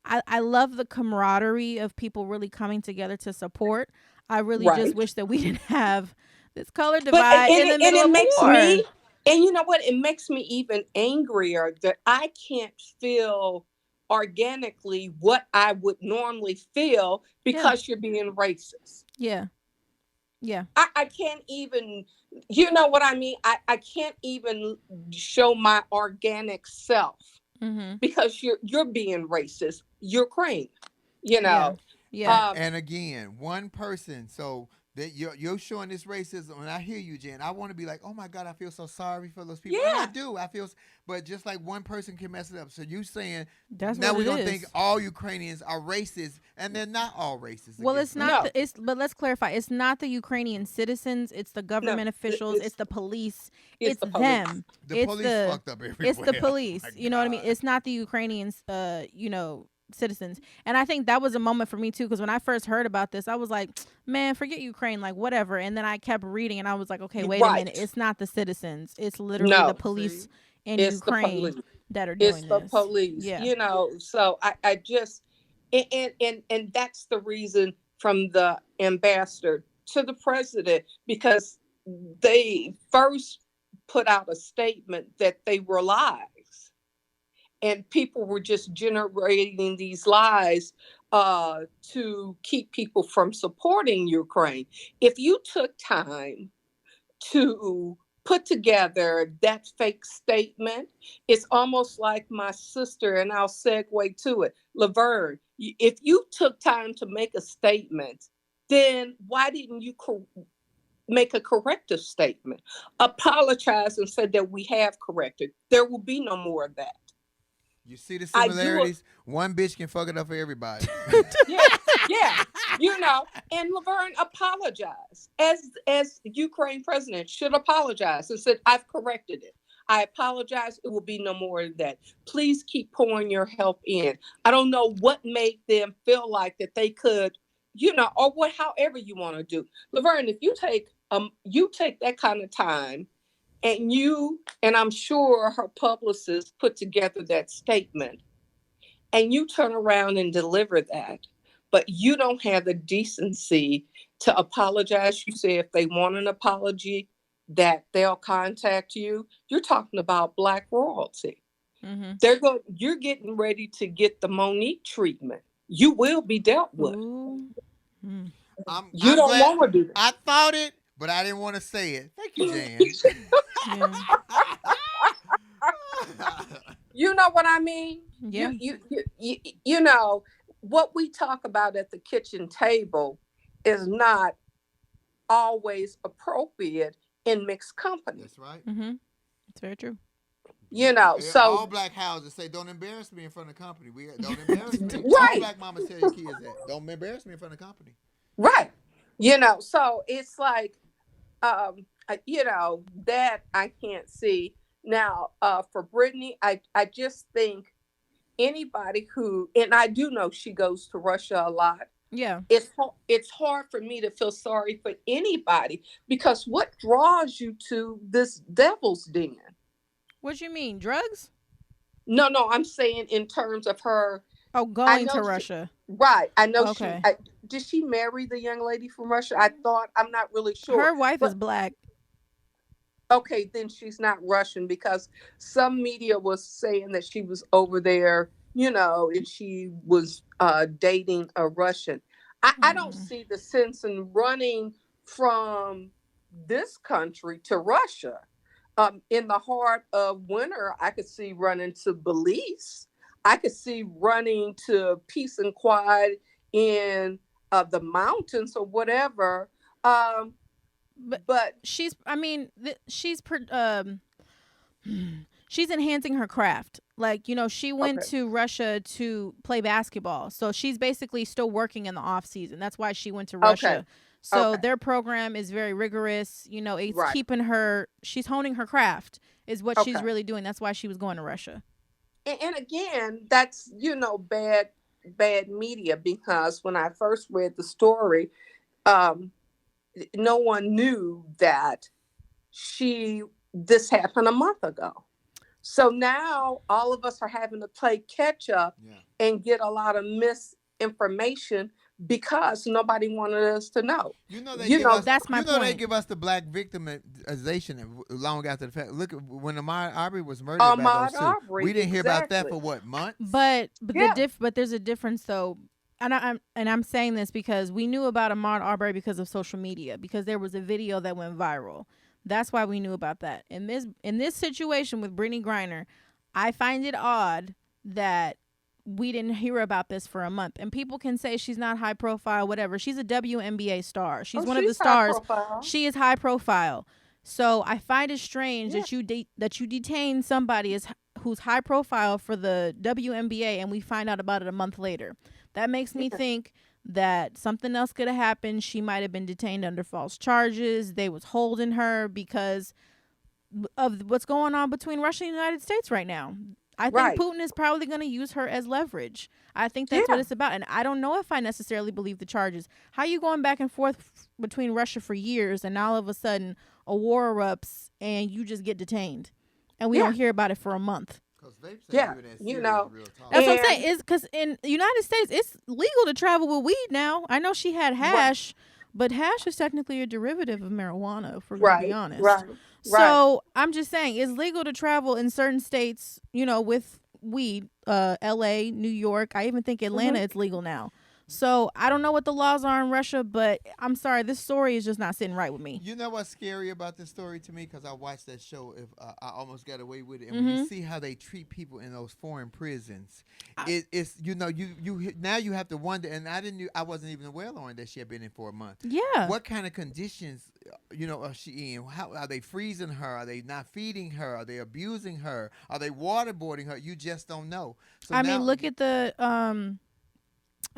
I love the camaraderie of people really coming together to support. I really just wish that we didn't have this color divide in the middle of war. And you know what? It makes me even angrier that I can't feel organically what I would normally feel because you're being racist. Yeah. I can't even, you know what I mean? I can't even show my organic self because you're being racist. Ukraine, Yeah. And again, one person. So that you're showing this racism, and I hear you, Jen. I want to be like, oh my God, I feel so sorry for those people. And I do. But just like one person can mess it up. So you saying now we're gonna think all Ukrainians are racist, and they're not all racist. Well, it's not. But let's clarify. It's not the Ukrainian citizens. It's the government officials. It's the police. It's them. The police fucked up everywhere. It's the police. You know what I mean? It's not the Ukrainians. Citizens. And I think that was a moment for me too, because when I first heard about this, I was like, man, forget Ukraine, like whatever. And then I kept reading and I was like, okay, wait a minute, it's not the citizens, it's literally the police in Ukraine that are doing this. It's the police. So I just and that's the reason from the ambassador to the president, because they first put out a statement that they were lies. And people were just generating these lies to keep people from supporting Ukraine. If you took time to put together that fake statement, it's almost like my sister, and I'll segue to it, Laverne. If you took time to make a statement, then why didn't you make a corrective statement? Apologize and say that we have corrected. There will be no more of that. You see the similarities? One bitch can fuck it up for everybody. Yeah. And Laverne apologized. As Ukraine president should apologize and said, I've corrected it. I apologize. It will be no more of that. Please keep pouring your help in. I don't know what made them feel like that they could, or however you want to do. Laverne, if you take that kind of time, and I'm sure her publicist put together that statement, and you turn around and deliver that, but you don't have the decency to apologize. You say if they want an apology, that they'll contact you. You're talking about Black royalty. You're getting ready to get the Monique treatment. You will be dealt with. You don't want to do that. I thought it, but I didn't want to say it. Thank you, Jan. You know what I mean? Yeah. You know, what we talk about at the kitchen table is not always appropriate in mixed company. That's right. It's very true. So all Black houses say, "Don't embarrass me in front of company." Don't embarrass me. Right. All Black mamas tell your kids that. Don't embarrass me in front of company. Right. So it's like, that I can't see. Now, for Brittney, I just think anybody who, and I do know she goes to Russia a lot. Yeah. It's hard for me to feel sorry for anybody, because what draws you to this devil's den? What you mean, drugs? No, I'm saying in terms of her. Oh, going to Russia. Right. I know. Okay. Did she marry the young lady from Russia? I'm not really sure. Her wife is Black. Okay, then she's not Russian, because some media was saying that she was over there, and she was dating a Russian. I don't see the sense in running from this country to Russia. In the heart of winter, I could see running to Belize. I could see running to peace and quiet in the mountains or whatever. Um, but she's, she's enhancing her craft. Like, she went to Russia to play basketball. So she's basically still working in the off season. That's why she went to Russia. So their program is very rigorous. It's keeping her, she's honing her craft is what she's really doing. That's why she was going to Russia. And again, that's, bad media, because when I first read the story, no one knew that this happened a month ago. So now all of us are having to play catch up and get a lot of misinformation because nobody wanted us to know. That's my point. They give us the black victimization long after the fact. Look, when Ahmaud Arbery was murdered by those two, we didn't hear about that for what, months? But there's a difference though. And I'm saying this because we knew about Ahmaud Arbery because of social media, because there was a video that went viral. That's why we knew about that. In this situation with Brittney Griner, I find it odd that we didn't hear about this for a month. And people can say she's not high profile, whatever. She's a WNBA star. She's one of the stars. She is high profile. So I find it strange that you detain somebody who's high profile for the WNBA and we find out about it a month later. That makes me think that something else could have happened. She might have been detained under false charges. They was holding her because of what's going on between Russia and the United States right now. I think Putin is probably going to use her as leverage. I think that's what it's about. And I don't know if I necessarily believe the charges. How you going back and forth between Russia for years and all of a sudden a war erupts and you just get detained and we don't hear about it for a month? That's what I'm saying. Is because in the United States, it's legal to travel with weed now. I know she had hash, but hash is technically a derivative of marijuana, if we're going to be honest. So I'm just saying, it's legal to travel in certain states, with weed. L.A., New York. I even think Atlanta, it's legal now. So I don't know what the laws are in Russia, but I'm sorry, this story is just not sitting right with me. You know what's scary about this story to me? Because I watched that show. If I Almost Got Away with It, and when you see how they treat people in those foreign prisons, it's you now you have to wonder. And I wasn't even aware, Lauren, that she had been in for a month. Yeah. What kind of conditions, are she in? How are they freezing her? Are they not feeding her? Are they abusing her? Are they waterboarding her? You just don't know. So I mean, look at the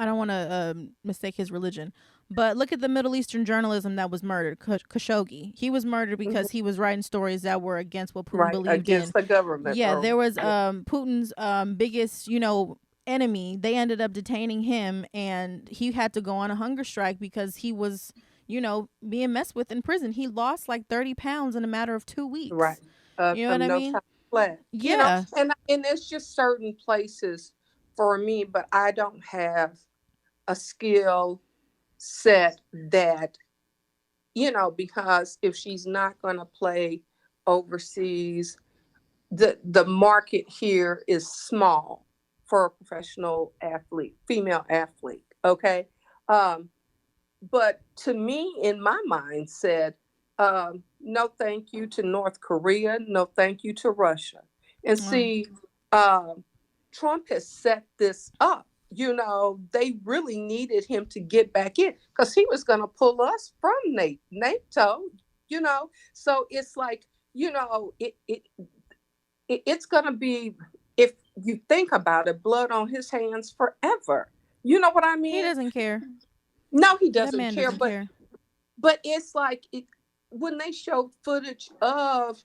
I don't want to mistake his religion, but look at the Middle Eastern journalism that was murdered. Khashoggi. He was murdered because he was writing stories that were against what Putin believed against the government. Yeah, there was Putin's biggest, enemy. They ended up detaining him, and he had to go on a hunger strike because he was, being messed with in prison. He lost like 30 pounds in a matter of 2 weeks. Right. You know what I mean? Yeah. And it's just certain places for me, but I don't have a skill set that, because if she's not going to play overseas, the market here is small for a professional athlete, female athlete. Okay. But to me, in my mind, said, no, thank you to North Korea. No, thank you to Russia. And see, Trump has set this up. They really needed him to get back in because he was going to pull us from NATO, So it's like, it's going to be, if you think about it, blood on his hands forever. You know what I mean? He doesn't care. No, he doesn't care. Care. But it's like when they showed footage of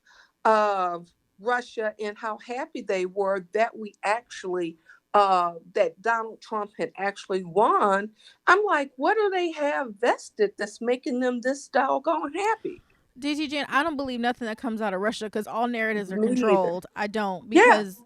Russia and how happy they were that we actually that Donald Trump had actually won, I'm like, what do they have vested that's making them this doggone happy? DTJ, I don't believe nothing that comes out of Russia because all narratives are controlled. I don't, because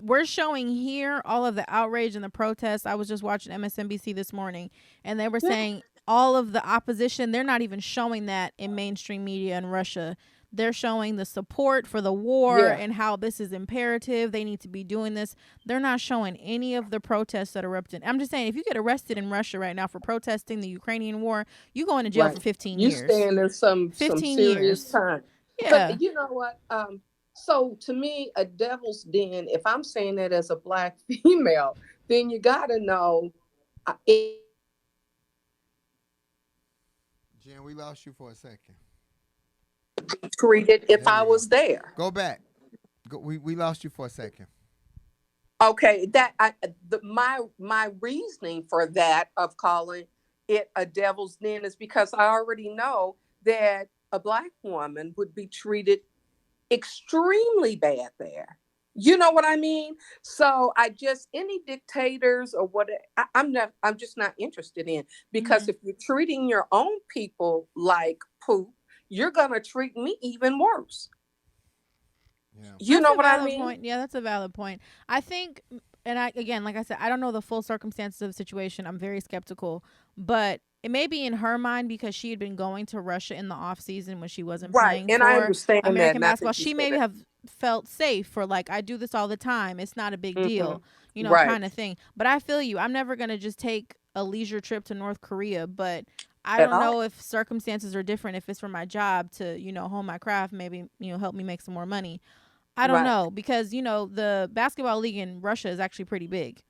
we're showing here all of the outrage and the protests. I was just watching MSNBC this morning, and they were saying all of the opposition, they're not even showing that in mainstream media in Russia. they're showing the support for the war Yeah. and how this is imperative. They need to be doing this. They're not showing any of the protests that erupted. I'm just saying, if you get arrested in Russia right now for protesting the Ukrainian war, you going to jail Right. for 15 You years. stand in some 15 serious years. time. Yeah. But you know what? So to me, a devil's den, if I'm saying that as a Black female, then you got to know Jen, we lost you for a second. treated if There I we go. was there. Go back. We lost you for a second. Okay, my reasoning for that of calling it a devil's den is because I already know that a Black woman would be treated extremely bad there. You know what I mean? So any dictators or what I'm just not interested in, because if you're treating your own people like poop, you're gonna treat me even worse. Yeah. You know what I mean? Point. Yeah, that's a valid point. I think, and again, like I said, I don't know the full circumstances of the situation. I'm very skeptical, but it may be in her mind because she had been going to Russia in the off season when she wasn't playing and for I understand American that basketball. She may have felt safe for, like, I do this all the time. It's not a big deal, kind of thing. But I feel you. I'm never gonna just take a leisure trip to North Korea, but I don't know if circumstances are different. If it's for my job to, hone my craft, maybe help me make some more money. I don't know, because the basketball league in Russia is actually pretty big.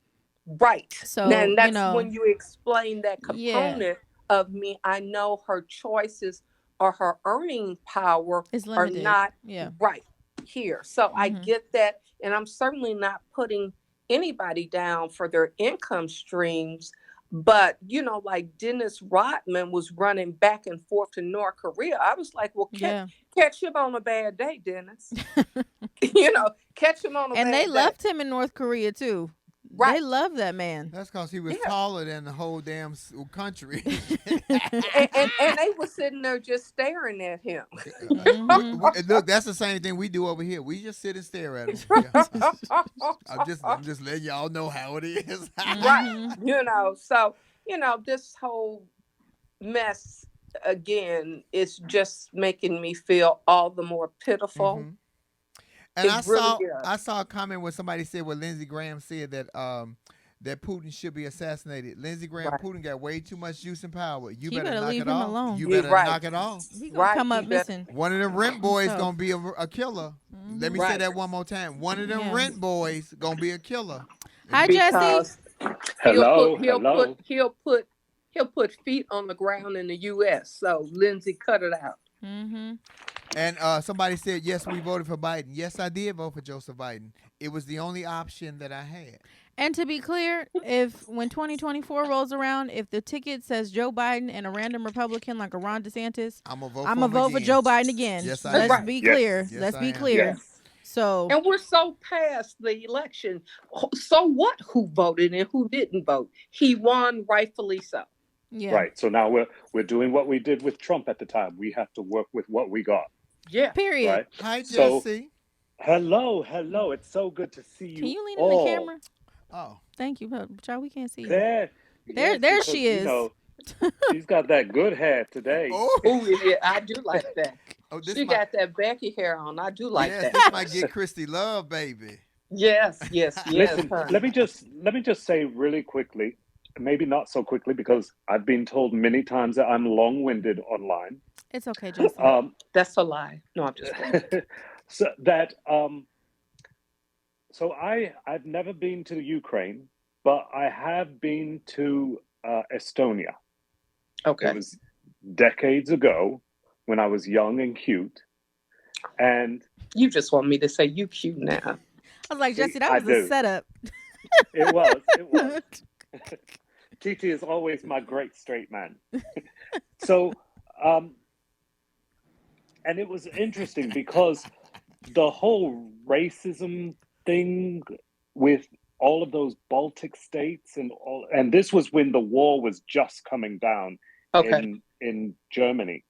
Right. So and that's when you explain that component of me. I know her choices or her earning power is are not right here. So I get that, and I'm certainly not putting anybody down for their income streams. But like Dennis Rodman was running back and forth to North Korea. I was like, well, catch him on a bad day, Dennis. Catch him on a bad day. And they left him in North Korea too. Right. They love that man. That's because he was taller than the whole damn country. and they were sitting there just staring at him. Look, that's the same thing we do over here. We just sit and stare at him. I'm just letting y'all know how it is. Right. So, this whole mess, again, is just making me feel all the more pitiful. Mm-hmm. And I saw a comment where somebody said what Lindsey Graham said, that that Putin should be assassinated. Lindsey Graham, Putin got way too much juice and power. You better knock leave it him off. Alone. You better knock it off. He gonna come up missing. One of them rent boys gonna be a killer. Let me say that one more time. One of them rent boys gonna be a killer. Hi, Jesse. Hello. He'll put feet on the ground in the U.S. So Lindsey, cut it out. Mm-hmm. And somebody said, yes, we voted for Biden. Yes, I did vote for Joseph Biden. It was the only option that I had. And to be clear, when 2024 rolls around, if the ticket says Joe Biden and a random Republican like a Ron DeSantis, I'm gonna vote for Joe Biden again. Yes, Let's be clear. Yes, let's be clear. Yes. So, and we're so past the election. So what? Who voted and who didn't vote? He won, rightfully so. Yeah. Right. So now we're doing what we did with Trump at the time. We have to work with what we got. Yeah. Period. Right? Hi, Jesse. Hello. It's so good to see you. Can you lean all. in the camera? Oh, thank you, child. We can't see you. There she is. She's got that good hair today. Oh, yeah, I do like that. She got that Becky hair on. I do like that. This might get Christy love, baby. Yes. Listen, let me just say really quickly, maybe not so quickly, because I've been told many times that I'm long-winded online. It's okay, Justin. That's a lie. No, I'm just kidding. So I've never been to Ukraine, but I have been to Estonia. Okay. It was decades ago when I was young and cute. And you just want me to say you cute now. I was like, Jesse, that was a setup. It was. TT is always my great straight man. So, and it was interesting because the whole racism thing with all of those Baltic states and this was when the war was just coming down in Germany.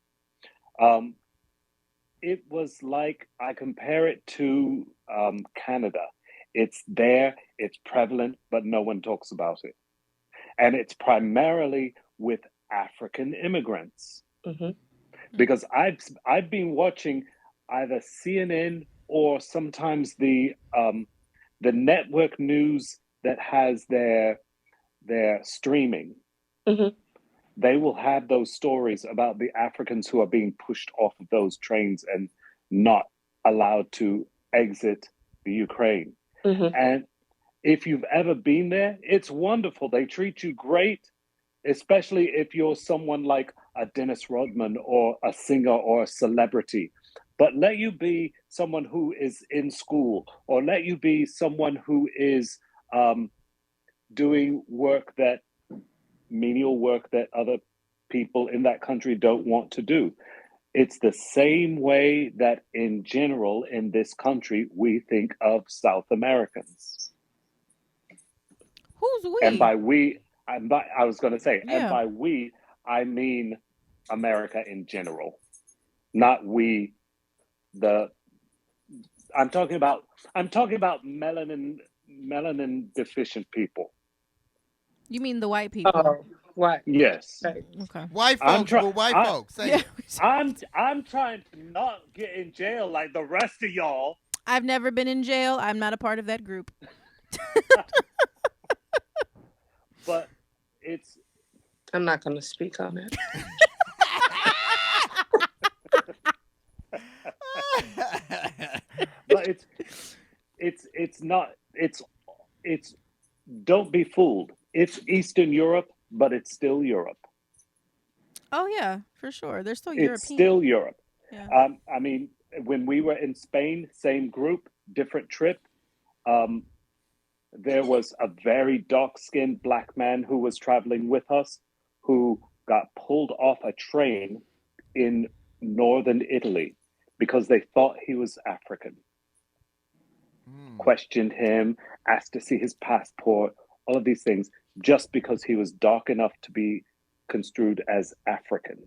It was like, I compare it to Canada. It's there, it's prevalent, but no one talks about it. And it's primarily with African immigrants. Mm-hmm. Because I've been watching either CNN or sometimes the network news that has their streaming. Mm-hmm. They will have those stories about the Africans who are being pushed off of those trains and not allowed to exit the Ukraine. Mm-hmm. And if you've ever been there, it's wonderful. They treat you great, especially if you're someone like a Dennis Rodman or a singer or a celebrity. But let you be someone who is in school, or let you be someone who is doing menial work that other people in that country don't want to do. It's the same way that in general in this country we think of South Americans. Who's we? And by we, I was going to say, Yeah. and by we, I mean America in general, not we. I'm talking about melanin deficient people. You mean the white people? Oh, right. Yes. Right. Okay. White folks, folks. Say it. I'm trying to not get in jail like the rest of y'all. I've never been in jail. I'm not a part of that group. But it's. I'm not going to speak on it. But it's not. Don't be fooled. It's Eastern Europe, but it's still Europe. Oh yeah, for sure. They're still It's European. still Europe. Yeah. I mean, when we were in Spain, same group, different trip. There was a very dark-skinned black man who was traveling with us, who got pulled off a train in northern Italy because they thought he was African. Questioned him, asked to see his passport, all of these things, just because he was dark enough to be construed as African.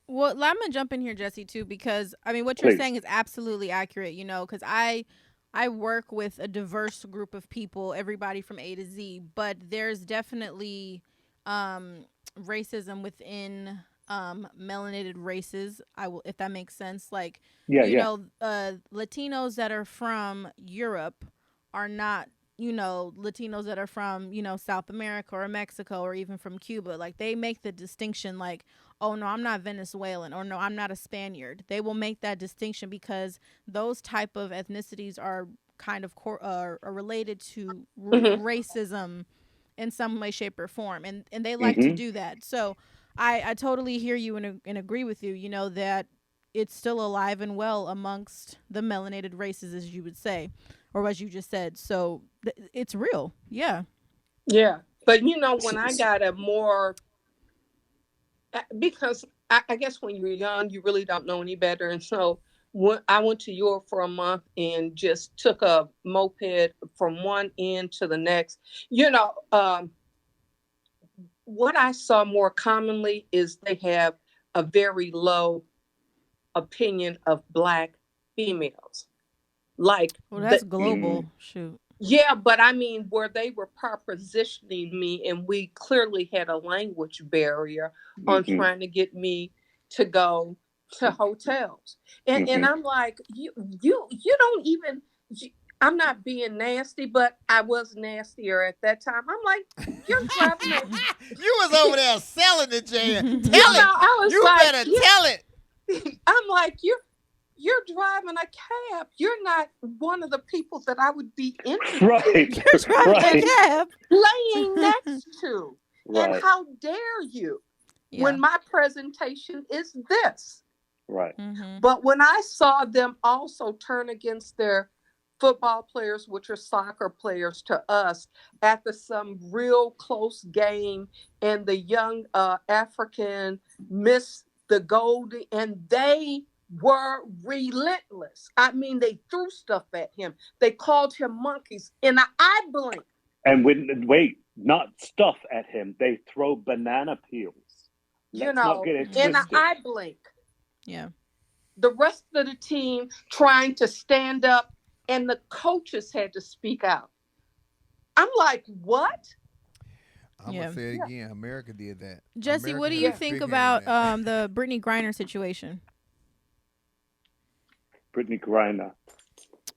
Well, I'm gonna jump in here, Jesse, too, because I mean, what Please. you're saying is absolutely accurate. You know, because I work with a diverse group of people, everybody from A to Z, but there's definitely racism within melanated races. If that makes sense. Like, you know, Latinos that are from Europe are not, you know, Latinos that are from, you know, South America or Mexico or even from Cuba. Like, they make the distinction like, oh, no, I'm not Venezuelan, or no, I'm not a Spaniard. They will make that distinction because those type of ethnicities are kind of are related to racism in some way, shape, or form. And they like to do that. So I totally hear you and agree with you, you know, that it's still alive and well amongst the melanated races, as you would say, or as you just said. So it's real. Yeah. Yeah. But, you know, when I got a more, because I guess when you're young, you really don't know any better. And so I went to Europe for a month and just took a moped from one end to the next. You know, what I saw more commonly is they have a very low opinion of Black females. Like, well, that's global. Shoot. Yeah, but I mean, where they were propositioning me, and we clearly had a language barrier on trying to get me to go to hotels, and I'm like, you don't even. I'm not being nasty, but I was nastier at that time. I'm like, you're driving. You was over there selling it, Jan. Tell it. I was you like, better tell it. I'm like, you're driving a cab. You're not one of the people that I would be interested in. You're driving a cab. Laying next to. Right. And how dare you when my presentation is this. Right. But when I saw them also turn against their football players, which are soccer players to us, after some real close game, and the young African missed the goal, and they were relentless. I mean, they threw stuff at him. They called him monkeys, and I blinked. And not stuff at him. They throw banana peels. Let's not get it twisted. And I blink. Yeah. The rest of the team trying to stand up, and the coaches had to speak out. I'm like, what? I'm going to say it again. America did that. Jesse, what do you think about the Brittney Griner situation? Brittney Griner.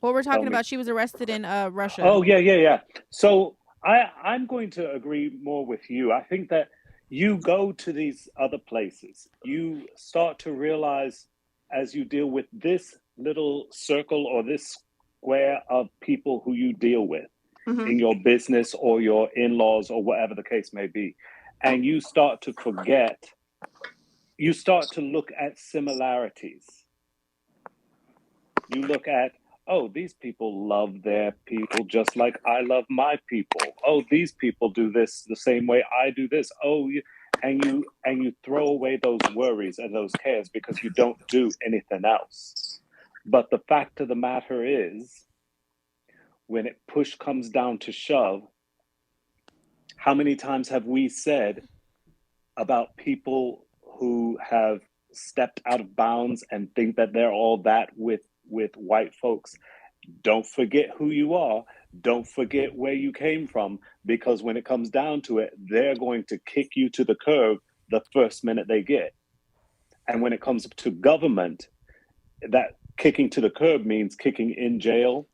What we're talking about, she was arrested in Russia. Oh, yeah. So I'm going to agree more with you. I think that you go to these other places, you start to realize as you deal with this little circle or this square of people who you deal with in your business or your in-laws or whatever the case may be, and you start to forget, you start to look at similarities. You look at, oh, these people love their people just like I love my people. Oh, these people do this the same way I do this. Oh, and you throw away those worries and those cares because you don't do anything else. But the fact of the matter is, when push comes down to shove, how many times have we said about people who have stepped out of bounds and think that they're all that with white folks? Don't forget who you are. Don't forget where you came from, because when it comes down to it, they're going to kick you to the curb the first minute they get. And when it comes to government, that kicking to the curb means kicking in jail.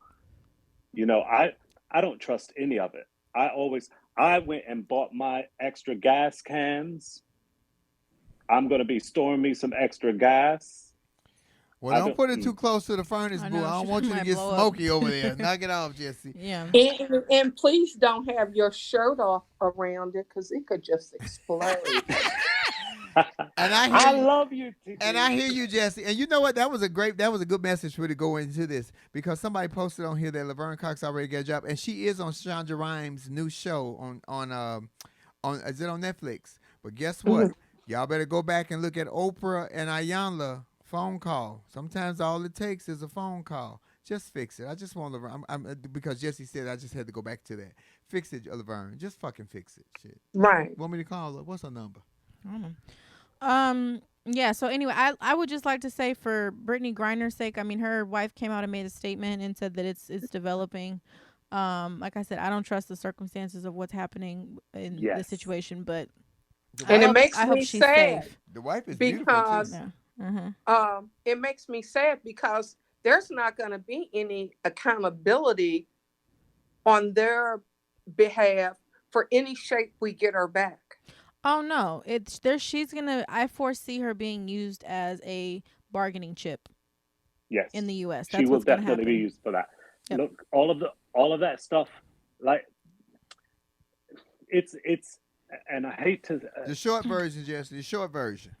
You know, I don't trust any of it. I went and bought my extra gas cans. I'm going to be storing me some extra gas. Well, don't put it too close to the furnace, boo. I don't want you to get smoky over there. Knock it off, Jesse. Yeah. And please don't have your shirt off around it, because it could just explode. And I love you, TT. And I hear you, Jesse. And you know what? That was a good message for you to go into this, because somebody posted on here that Laverne Cox already got a job, and she is on Shonda Rhimes' new show on is it on Netflix? But guess what? Y'all better go back and look at Oprah and Ayanla phone call. Sometimes all it takes is a phone call. Just fix it. I just want Laverne. Because Jesse said I just had to go back to that. Fix it, Laverne. Just fucking fix it. Shit. Right. Want me to call her? What's her number? I don't know. Yeah, so anyway, I would just like to say, for Brittney Griner's sake, I mean, her wife came out and made a statement and said that it's developing. Like I said, I don't trust the circumstances of what's happening in this situation, but it makes me sad. Safe. The wife is because it makes me sad because there's not going to be any accountability on their behalf for any shape we get her back. Oh no, I foresee her being used as a bargaining chip. Yes. In the US. She will definitely be used for that. Yep. Look, all of that stuff, like it's and I hate to the short version, Jesse, the short version.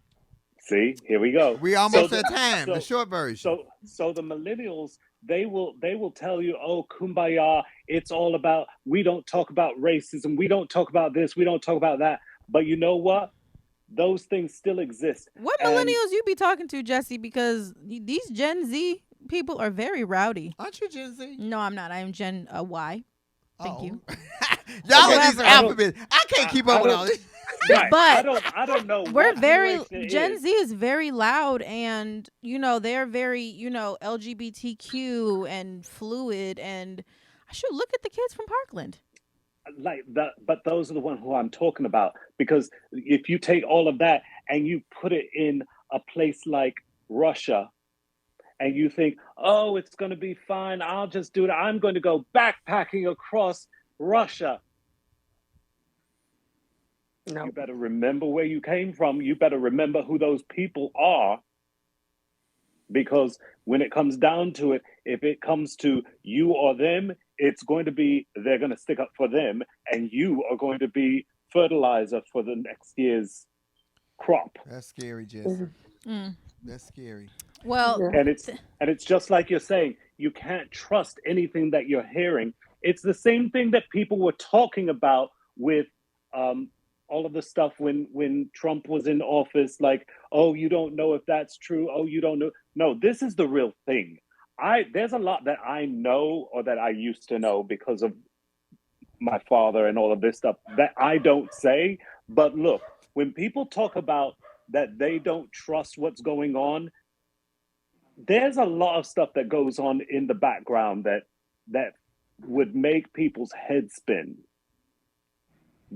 See, here we go. We almost at time. The short version. So the millennials, they will tell you, oh, kumbaya, it's all about, we don't talk about racism, we don't talk about this, we don't talk about that. But you know what? Those things still exist. What millennials you be talking to, Jesse? Because these Gen Z people are very rowdy. Aren't you Gen Z? No, I'm not. I am Gen Y. Thank you. Y'all are these alphabets. I can't keep up with all this. Right. But I don't know. We're Gen Z is very loud, and they're very LGBTQ and fluid, and I should look at the kids from Parkland. Like that, but those are the ones who I'm talking about, because if you take all of that and you put it in a place like Russia, and you think, oh, it's going to be fine, I'll just do it, I'm going to go backpacking across Russia. No. You better remember where you came from. You better remember who those people are, because when it comes down to it, if it comes to you or them, it's going to be, they're going to stick up for them, and you are going to be fertilizer for the next year's crop. That's scary, Jesse. That's scary. Well, and it's just like you're saying, you can't trust anything that you're hearing. It's the same thing that people were talking about with all of the stuff when Trump was in office, like, oh, you don't know if that's true. Oh, you don't know. No, this is the real thing. There's a lot that I know, or that I used to know because of my father and all of this stuff, that I don't say. But look, when people talk about that they don't trust what's going on, there's a lot of stuff that goes on in the background that would make people's heads spin.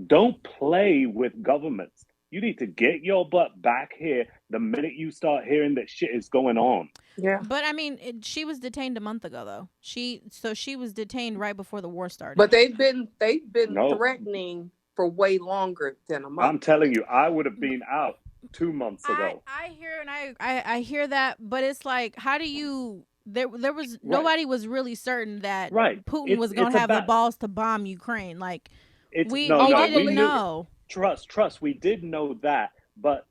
Don't play with governments. You need to get your butt back here the minute you start hearing that shit is going on. Yeah. But I mean, she was detained a month ago, though. She was detained right before the war started. But they've been threatening for way longer than a month. I'm telling you, I would have been out 2 months ago. I hear I hear that, but it's like, how do you? There was nobody was really certain that Putin was going to have the balls to bomb Ukraine. Like we didn't know. Trust. We did know that, but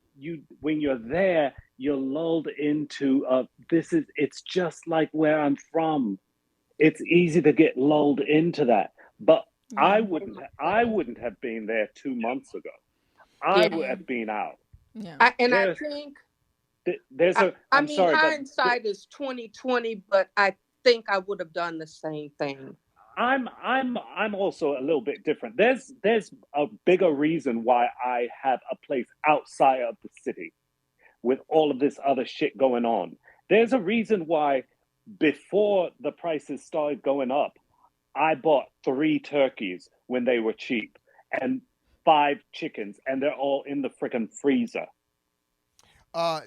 when you're there, you're lulled into it's just like where I'm from. It's easy to get lulled into that, but I wouldn't have been there 2 months ago. I would have been out. Yeah, I think there's a. I'm sorry, hindsight is 20/20, but I think I would have done the same thing. I'm also a little bit different. There's a bigger reason why I have a place outside of the city with all of this other shit going on. There's a reason why before the prices started going up, I bought 3 turkeys when they were cheap and 5 chickens, and they're all in the freaking freezer.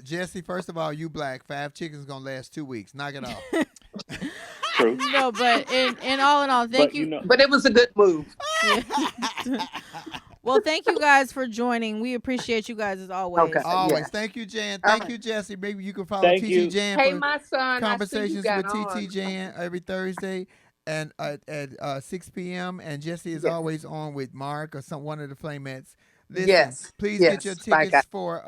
Jesse, first of all, you black. 5 chickens gonna last 2 weeks. Knock it off. True. No, but in all, thank you. But it was a good move. Well, thank you guys for joining. We appreciate you guys as always. Okay. Always. Yeah. Thank you, Jan. Thank you, Jesse. Maybe you can follow TT Jan Hey, for my son, conversations I see you with got TT on. Jan every Thursday and at 6 p.m. And Jesse is always on with Mark or one of the Flamettes. Listen, please get your tickets for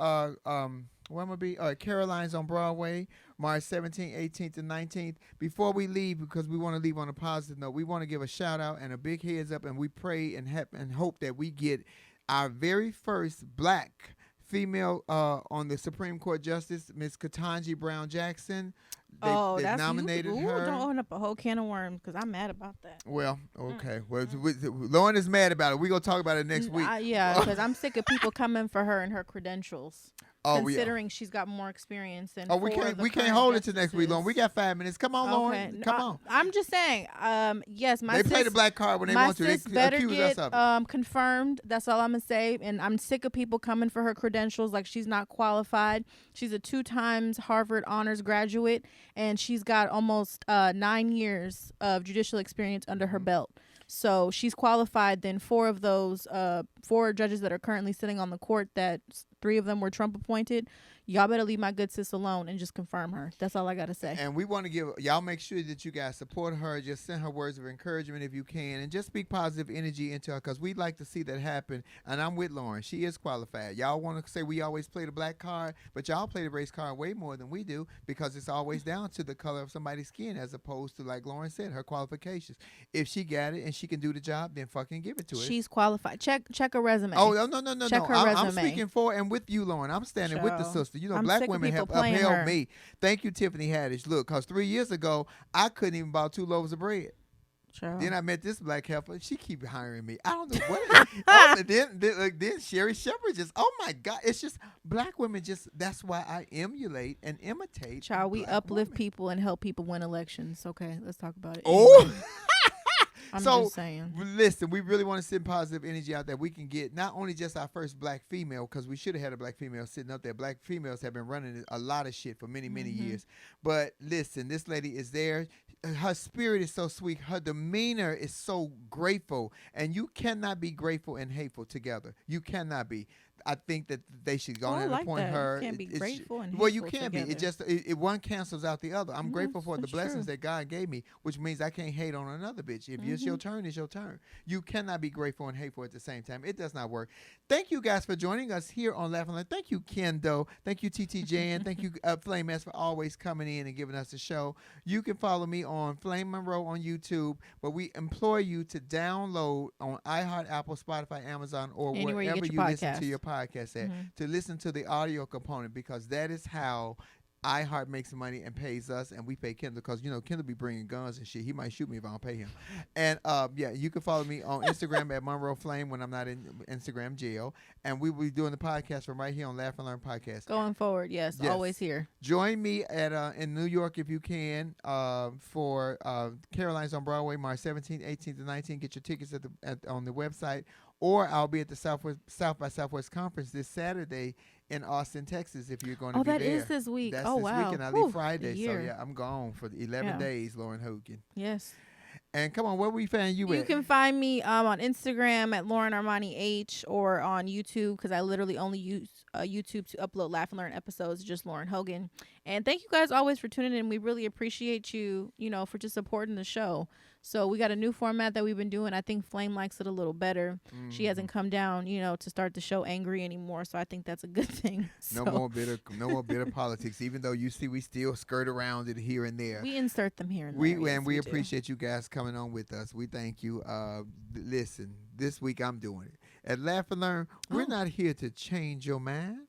where I'm gonna be Caroline's on Broadway, March 17th, 18th, and 19th. Before we leave, because we want to leave on a positive note, we want to give a shout out and a big heads up, and we pray and hope that we get our very first black female on the Supreme Court Justice, Ms. Ketanji Brown Jackson. They nominated her. Don't open up a whole can of worms because I'm mad about that. Well, okay. Well, Lauren is mad about it. We're going to talk about it next week. Yeah, because I'm sick of people coming for her and her credentials. Considering she's got more experience than we can't hold it to next week, Lauren. We got 5 minutes. Come on, Lauren. Come on. I'm just saying. Yes, they play the black card when they want to. They better accuse get us of it. confirmed. That's all I'm gonna say. And I'm sick of people coming for her credentials like she's not qualified. She's a 2 times Harvard honors graduate, and she's got almost 9 years of judicial experience under her belt. So she's qualified. Then 4 of those 4 judges that are currently sitting on the court, that 3 of them were Trump appointed. Y'all better leave my good sis alone and just confirm her. That's all I got to say. And we want to give y'all, make sure that you guys support her. Just send her words of encouragement if you can, and just speak positive energy into her, because we'd like to see that happen. And I'm with Lauren. She is qualified. Y'all want to say we always play the black card, but y'all play the race card way more than we do, because it's always down to the color of somebody's skin as opposed to, like Lauren said, her qualifications. If she got it and she can do the job, then fucking give it to her. She's qualified. Check her resume. Oh, no. Check her I'm resume. speaking for and with you, Lauren. I'm standing with the sister. You know, I'm black sick of women people have playing upheld her. me. Thank you, Tiffany Haddish. Look, because 3 years ago, I couldn't even buy 2 loaves of bread. Child. Then I met this black heifer. She keep hiring me. I don't know what. Then Sherry Shepherd just, oh my God. It's just black women that's why I emulate and imitate. Child, we uplift people and help people win elections. Okay, let's talk about it. Oh. Anyway. I'm So, just saying. Listen, we really want to send positive energy out there. We can get not only just our first black female, because we should have had a black female sitting up there. Black females have been running a lot of shit for many, many years. But listen, this lady is there. Her spirit is so sweet. Her demeanor is so grateful. And you cannot be grateful and hateful together. You cannot be. I think that they should go ahead and appoint her. You can't be grateful and well, you hateful can together. be. It just one cancels out the other. I'm grateful for the that's blessings true. that God gave me, which means I can't hate on another bitch. If it's your turn, it's your turn. You cannot be grateful and hateful at the same time. It does not work. Thank you guys for joining us here on Laugh and Learn. Thank you, Kendo. Thank you, TT Jan. Thank you, Flame S, for always coming in and giving us a show. You can follow me on Flame Monroe on YouTube, but we implore you to download on iHeart, Apple, Spotify, Amazon, or Anywhere you wherever get you your listen to podcast. your podcast at, to listen to the audio component, because that is how iHeart makes money and pays us, and we pay Kendall, because you know Kendall be bringing guns and shit. He might shoot me if I don't pay him. And yeah, you can follow me on Instagram at Monroe Flame when I'm not in Instagram jail, and we will be doing the podcast from right here on Laugh and Learn Podcast. Going forward, yes, always here. Join me at in New York if you can for Caroline's on Broadway, March 17th, 18th, and 19th. Get your tickets on the website or I'll be at the South by Southwest Conference this Saturday in Austin, Texas, if you're going to be there. Oh, that is this week. That's this week, and I leave Friday. So, year. yeah, I'm gone for the 11 days, Lauren Hogan. Yes. And come on, where we find you at? You can find me on Instagram at Lauren Armani H, or on YouTube, because I literally only use YouTube to upload Laugh and Learn episodes, just Lauren Hogan. And thank you guys always for tuning in. We really appreciate you, for just supporting the show. So we got a new format that we've been doing. I think Flame likes it a little better. Mm-hmm. She hasn't come down, to start the show angry anymore. So I think that's a good thing. No more bitter politics. Even though you see we still skirt around it here and there. We insert them here and there. We appreciate you guys coming on with us. We thank you. Listen, this week I'm doing it. At Laugh and Learn, we're not here to change your mind.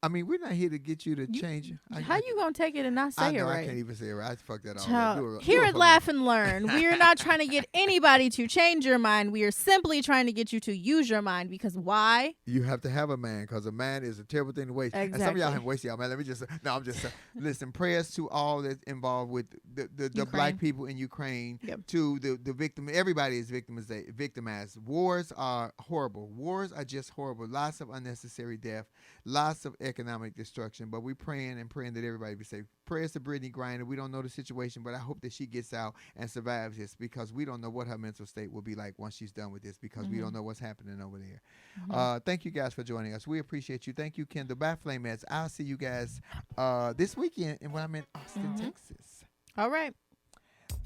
I mean, we're not here to get you to change. How you gonna take it and not say it right? I can't even say it right. I fucked that all up. Here at Laugh and Learn, we are not trying to get anybody to change your mind. We are simply trying to get you to use your mind, because why? You have to have a mind, because a mind is a terrible thing to waste. Exactly. And some of y'all have wasted y'all mind. I'm just listen, prayers to all that's involved with the black people in Ukraine, to the victim. Everybody is victimized. Wars are horrible. Wars are just horrible. Lots of unnecessary death. Lots of economic destruction, but we're praying that everybody be safe. Prayers to Brittney Griner. We don't know the situation, but I hope that she gets out and survives this, because we don't know what her mental state will be like once she's done with this, because we don't know what's happening over there. Thank you guys for joining us. We appreciate you. Thank you, Kendall. Bye, Flamettes. I'll see you guys this weekend when I'm in Austin, Texas. All right.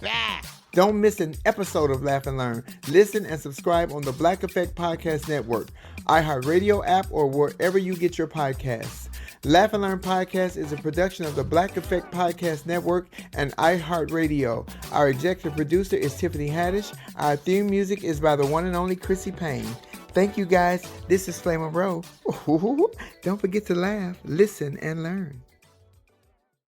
Bye. Don't miss an episode of Laugh and Learn. Listen and subscribe on the Black Effect Podcast Network, iHeartRadio app, or wherever you get your podcasts. Laugh and Learn Podcast is a production of the Black Effect Podcast Network and iHeartRadio. Our executive producer is Tiffany Haddish. Our theme music is by the one and only Chrissy Payne. Thank you, guys. This is Flame of Row. Don't forget to laugh, listen, and learn.